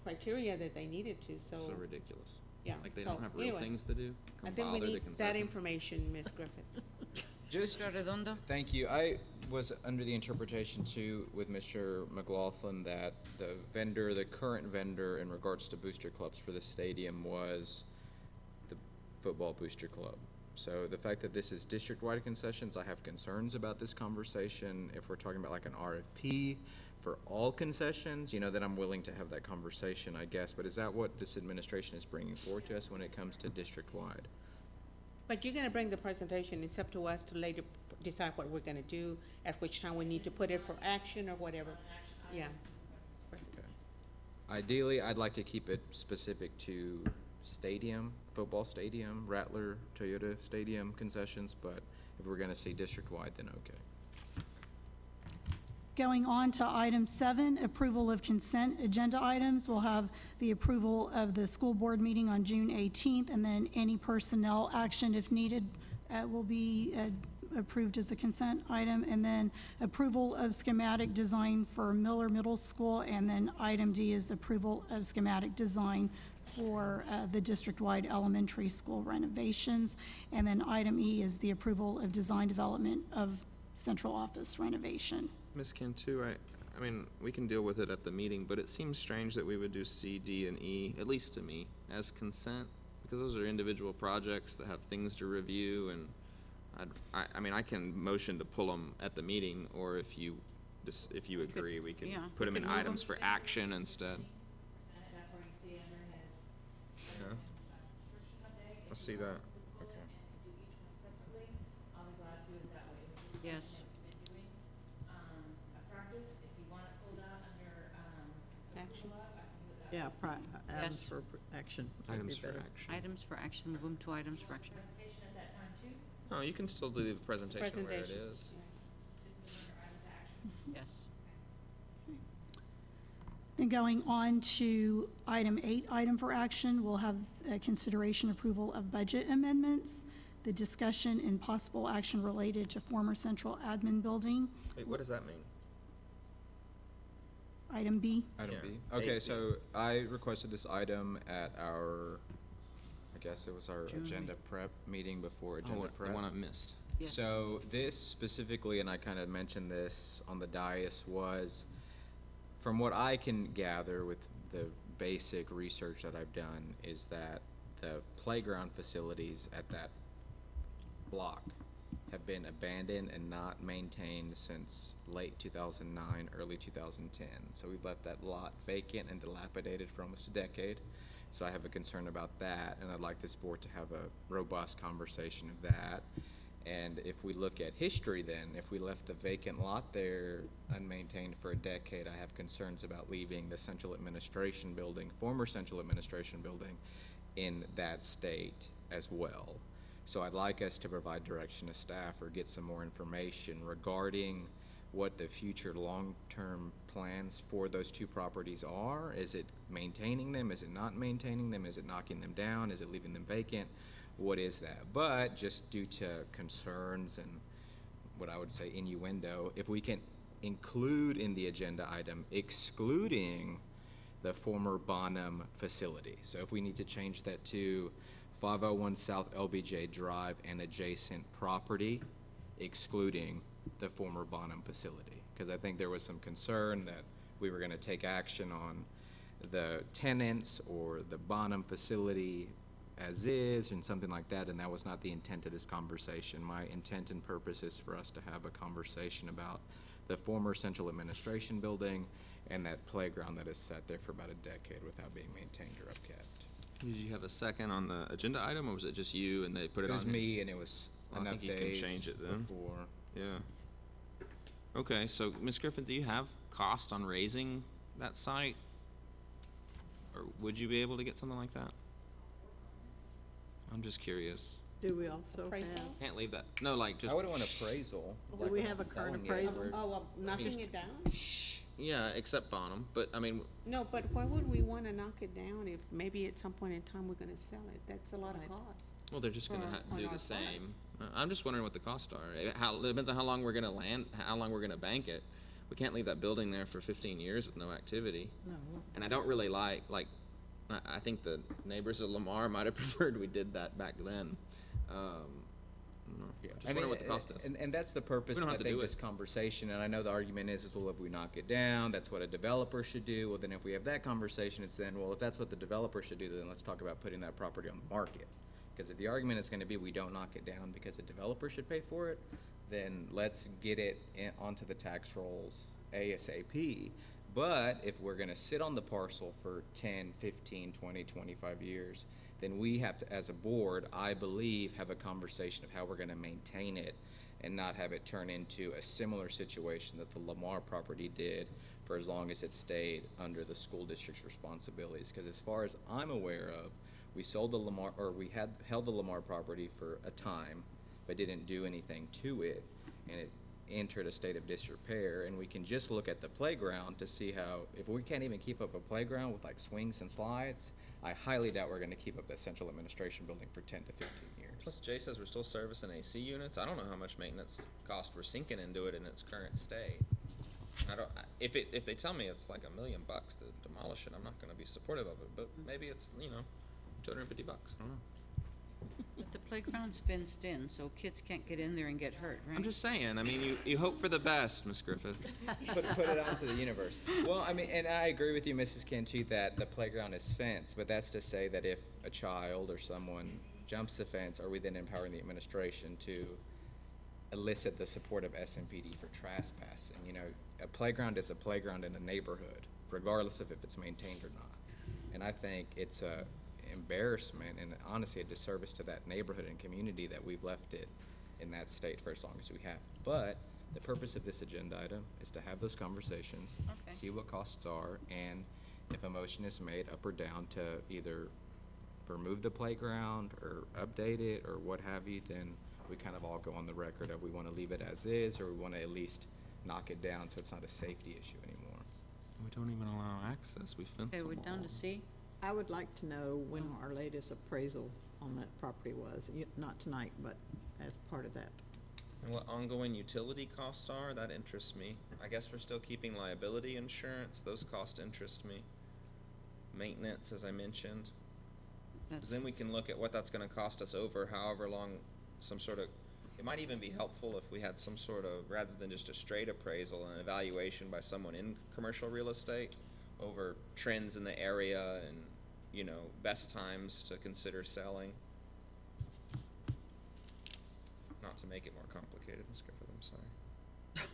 criteria that they needed to, so. So ridiculous. Yeah, Like they so don't have real anyway, things to do? I Come think we bother the need that concession? information, Ms. Griffith. Just, Mr. Arredondo? thank you. I was under the interpretation too with Mr. McLaughlin that the current vendor in regards to booster clubs for the stadium was the football booster club. So the fact that this is district-wide concessions, I have concerns about this conversation. If we're talking about like an RFP for all concessions, then I'm willing to have that conversation, I guess. But is that what this administration is bringing forward to us when it comes to district-wide? But you're gonna bring the presentation, it's up to us to later decide what we're gonna do, at which time we need to put it for action or whatever. Yeah. Okay. Ideally, I'd like to keep it specific to stadium, football stadium, Rattler, Toyota Stadium concessions, but if we're gonna see district-wide, then okay. Going on to item 7, approval of consent agenda items. We'll have the approval of the school board meeting on June 18th, and then any personnel action, if needed, will be approved as a consent item, and then approval of schematic design for Miller Middle School, and then item D is approval of schematic design for the district-wide elementary school renovations, and then item E is the approval of design development of central office renovation. Ms. Cantu, I mean, we can deal with it at the meeting, but it seems strange that we would do C, D, and E, at least to me, as consent, because those are individual projects that have things to review, and I mean, I can motion to pull them at the meeting, or if you agree, we can yeah, put we them in can move items for action instead. That's where you see under his Yeah. I see that. Okay. And do each one separately, I'll be glad to do it that way, which is Yes. something that we've been doing. A practice, if you want it pulled out under, Action. I can do it that Yeah, way. items Yes. for action. would Items be for better. action. Items for action, move them to items for action. Presentation at that time too, No, you can still do the presentation where it Presentation. is. just move under item to action. Yes. Then going on to item 8, item for action, we'll have consideration approval of budget amendments, the discussion and possible action related to former central admin building. Wait, what does that mean? Item B. Item Yeah. B. Okay, 8B. so I requested this item at our, I guess it was our June. agenda prep meeting before agenda Oh, prep. the one I missed. Yes. So this specifically, and I kind of mentioned this on the dais, was from what I can gather with the basic research that I've done, is that the playground facilities at that block have been abandoned and not maintained since late 2009, early 2010. So we've left that lot vacant and dilapidated for almost a decade. So I have a concern about that, and I'd like this board to have a robust conversation of that. And if we look at history then, if we left the vacant lot there unmaintained for a decade, I have concerns about leaving the central administration building, former central administration building, in that state as well. So I'd like us to provide direction to staff or get some more information regarding what the future long-term plans for those two properties are. Is it maintaining them? Is it not maintaining them? Is it knocking them down? Is it leaving them vacant? What is that? But just due to concerns and what I would say innuendo, if we can include in the agenda item excluding the former Bonham facility. So if we need to change that to 501 South LBJ Drive and adjacent property, excluding the former Bonham facility. Because I think there was some concern that we were going to take action on the tenants or the Bonham facility as is and something like that, and that was not the intent of this conversation. My intent and purpose is for us to have a conversation about the former central administration building and that playground that has sat there for about a decade without being maintained or upkept. Did you have a second on the agenda item, or was it just you and they put it on? It was me, and it was Well, I enough think you can days change it then. before. Yeah. Okay, so Ms. Griffin, do you have cost on raising that site? Or would you be able to get something like that? I'm just curious. Do we also Appraisal? have, Can't leave that. No, like just. I would want appraisal. do like we we're have a not current selling it, appraisal? we're- Oh, well, knocking Just- it down? Yeah, except Bonham, but I mean, No, but why would we wanna knock it down if maybe at some point in time we're gonna sell it? That's a lot of Right. cost. well, they're just gonna On do our the part. same. I'm just wondering what the costs are. It depends on how long we're gonna how long we're gonna bank it. We can't leave that building there for 15 years with no activity. No. And I don't really like, I think the neighbors of Lamar might have preferred we did that back then. I don't know. Just wondering what the cost is. And that's the purpose We of don't I have to think do this it. conversation, and I know the argument is well, if we knock it down, that's what a developer should do. Well, then if we have that conversation, it's then, well, if that's what the developer should do, then let's talk about putting that property on the market. Because if the argument is gonna be we don't knock it down because the developer should pay for it, then let's get it onto the tax rolls ASAP. But if we're gonna sit on the parcel for 10, 15, 20, 25 years, then we have to, as a board, I believe, have a conversation of how we're gonna maintain it and not have it turn into a similar situation that the Lamar property did for as long as it stayed under the school district's responsibilities. Because as far as I'm aware of, we sold the Lamar, or we had held the Lamar property for a time, but didn't do anything to it, and it entered a state of disrepair. And we can just look at the playground to see how, if we can't even keep up a playground with like swings and slides, I highly doubt we're gonna keep up that central administration building for 10 to 15 years. Plus, Jay says we're still servicing AC units. I don't know how much maintenance cost we're sinking into it in its current state. If they tell me it's like $1 million to demolish it, I'm not gonna be supportive of it, but maybe it's, $250. I don't know. But the playground's fenced in, so kids can't get in there and get hurt, right? I'm just saying, I mean, you hope for the best, Miss Griffith. Put it out into the universe. Well, I mean, and I agree with you, Mrs. Cantu, that the playground is fenced, but that's to say that if a child or someone jumps the fence, are we then empowering the administration to elicit the support of SMPD for trespassing? You know, a playground is a playground in a neighborhood, regardless of if it's maintained or not. And I think it's a embarrassment and honestly a disservice to that neighborhood and community that we've left it in that state for as long as we have. But the purpose of this agenda item is to have those conversations, Okay. see what costs are, and if a motion is made up or down to either remove the playground or update it or what have you, then we kind of all go on the record of we want to leave it as is, or we want to at least knock it down so it's not a safety issue anymore. We don't even allow access, we fence Okay, them we're down all. to C. I would like to know when our latest appraisal on that property was, not tonight, but as part of that. And what ongoing utility costs are, that interests me. I guess we're still keeping liability insurance, those costs interest me. Maintenance, as I mentioned. 'Cause then we can look at what that's gonna cost us over however long, some sort of, it might even be helpful if we had some sort of, rather than just a straight appraisal, an evaluation by someone in commercial real estate over trends in the area and, you know, best times to consider selling. Not to make it more complicated, Ms. Griffith, I'm sorry.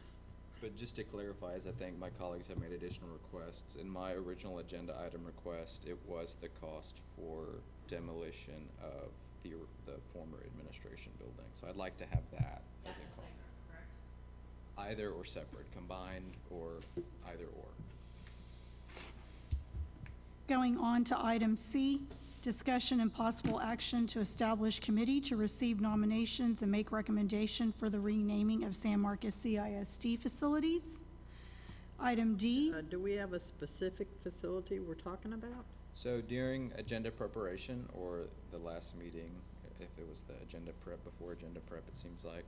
But just to clarify, as I think my colleagues have made additional requests, in my original agenda item request, it was the cost for demolition of the former administration building. So I'd like to have that as a cost. Either or separate, combined or either or. Going on to item C, discussion and possible action to establish committee to receive nominations and make recommendation for the renaming of San Marcos CISD facilities. Item D. Do we have a specific facility we're talking about? So during agenda preparation or the last meeting, if it was the agenda prep, before agenda prep, it seems like,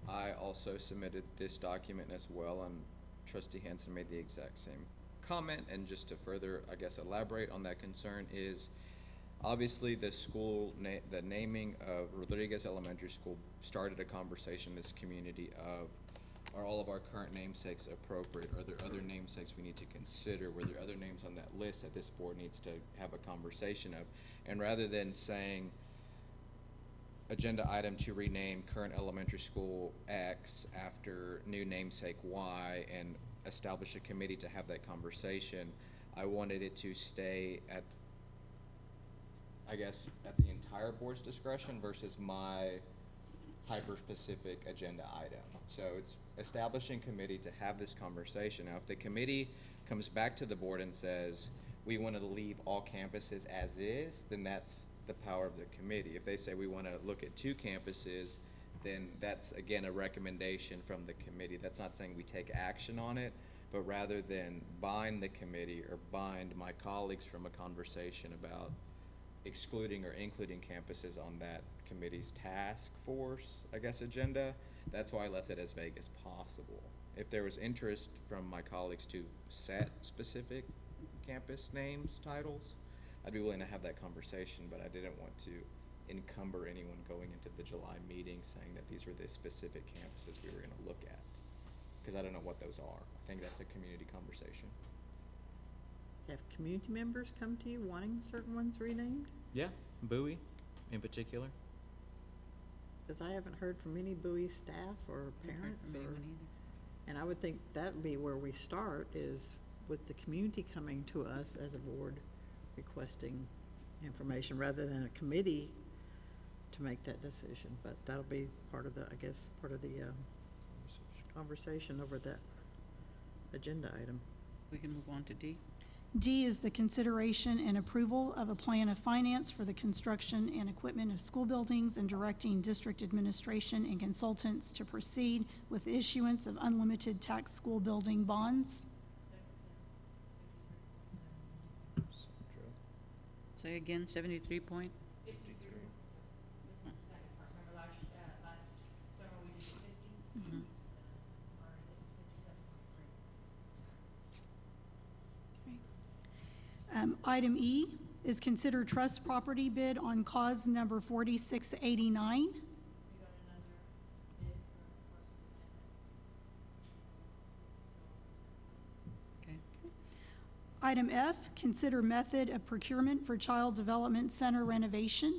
I also submitted this document as well, and Trustee Hansen made the exact same comment. And just to further, I guess, elaborate on that concern is, obviously the school, the naming of Rodriguez Elementary School started a conversation in this community of, are all of our current namesakes appropriate? Are there other namesakes we need to consider? Were there other names on that list that this board needs to have a conversation of? And rather than saying, agenda item to rename current elementary school X after new namesake Y and establish a committee to have that conversation, I wanted it to stay at, I guess, at the entire board's discretion versus my hyper-specific agenda item. So it's establishing committee to have this conversation. Now, if the committee comes back to the board and says, we want to leave all campuses as is, then that's the power of the committee. If they say we want to look at 2 campuses, then that's, again, a recommendation from the committee. That's not saying we take action on it, but rather than bind the committee or bind my colleagues from a conversation about excluding or including campuses on that committee's task force, I guess, agenda, that's why I left it as vague as possible. If there was interest from my colleagues to set specific campus names, titles, I'd be willing to have that conversation, but I didn't want to encumber anyone going into the July meeting saying that these were the specific campuses we were going to look at, because I don't know what those are. I think that's a community conversation. Have community members come to you wanting certain ones renamed? Yeah, Bowie in particular. Because I haven't heard from any Bowie staff or parents from or, anyone either. and I would think that'd be where we start, is with the community coming to us as a board requesting information rather than a committee to make that decision. But that'll be part of the, I guess, part of the conversation over that agenda item. We can move on to D. D is the consideration and approval of a plan of finance for the construction and equipment of school buildings and directing district administration and consultants to proceed with the issuance of unlimited tax school building bonds. Say again, 73 point? 53. This is the second part. Remember last summer we did 50? Mhm. Or is it 57.3? Item E, is consider trust property bid on cause number 4689. Okay. Item F, consider method of procurement for Child Development Center renovation.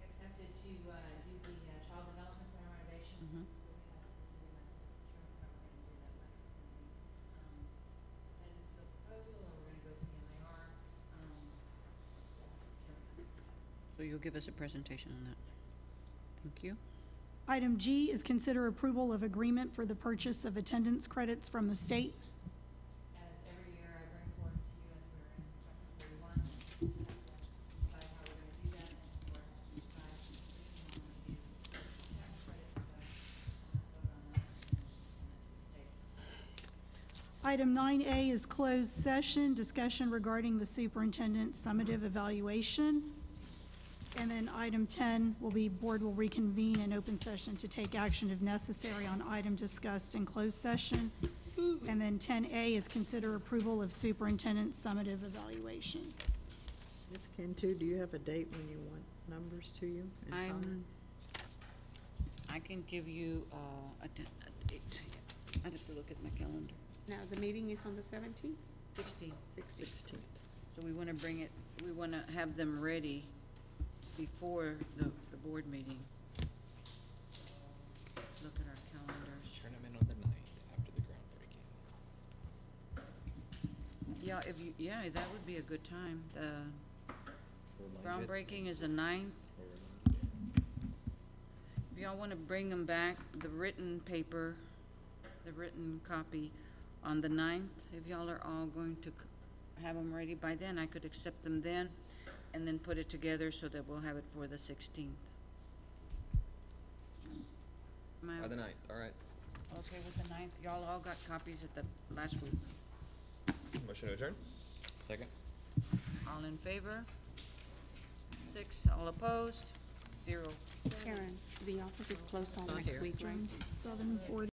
Accepted to do the Child Development Center renovation. Mhm. So we have to do a procurement, how we're gonna do that, like it's gonna be, competitive scope proposal, or we're gonna go CMIR, procurement. So you'll give us a presentation on that. Thank you. Item G is consider approval of agreement for the purchase of attendance credits from the state. As every year, I bring forth to you as we're in chapter 41, decide how we're gonna do that, and so we're decide if we want to do tax credits, vote on that, and send it to the state. Item 9A is closed session, discussion regarding the superintendent's summative evaluation. And then item 10 will be, board will reconvene in open session to take action if necessary on item discussed in closed session. And then 10A is consider approval of superintendent's summative evaluation. Ms. Cantu, do you have a date when you want numbers to you? and comments? I can give you a date. I'd have to look at my calendar. Now, the meeting is on the 17th? 16. 16th. So we want to bring it, we want to have them ready before the board meeting. Look at our calendars. Turn them in on the 9th after the groundbreaking. Yeah, if you, yeah, that would be a good time. The Remind it. groundbreaking is the 9th. If y'all want to bring them back, the written paper, the written copy on the 9th, if y'all are all going to have them ready by then, I could accept them then and then put it together so that we'll have it for the 16th. Am I By the 9th, all right. okay with the 9th? Y'all all got copies at the last week. Motion to adjourn? Second? All in favor? 6, all opposed? 0. Karen, the office is closed all Not next here. week, right? 7:40.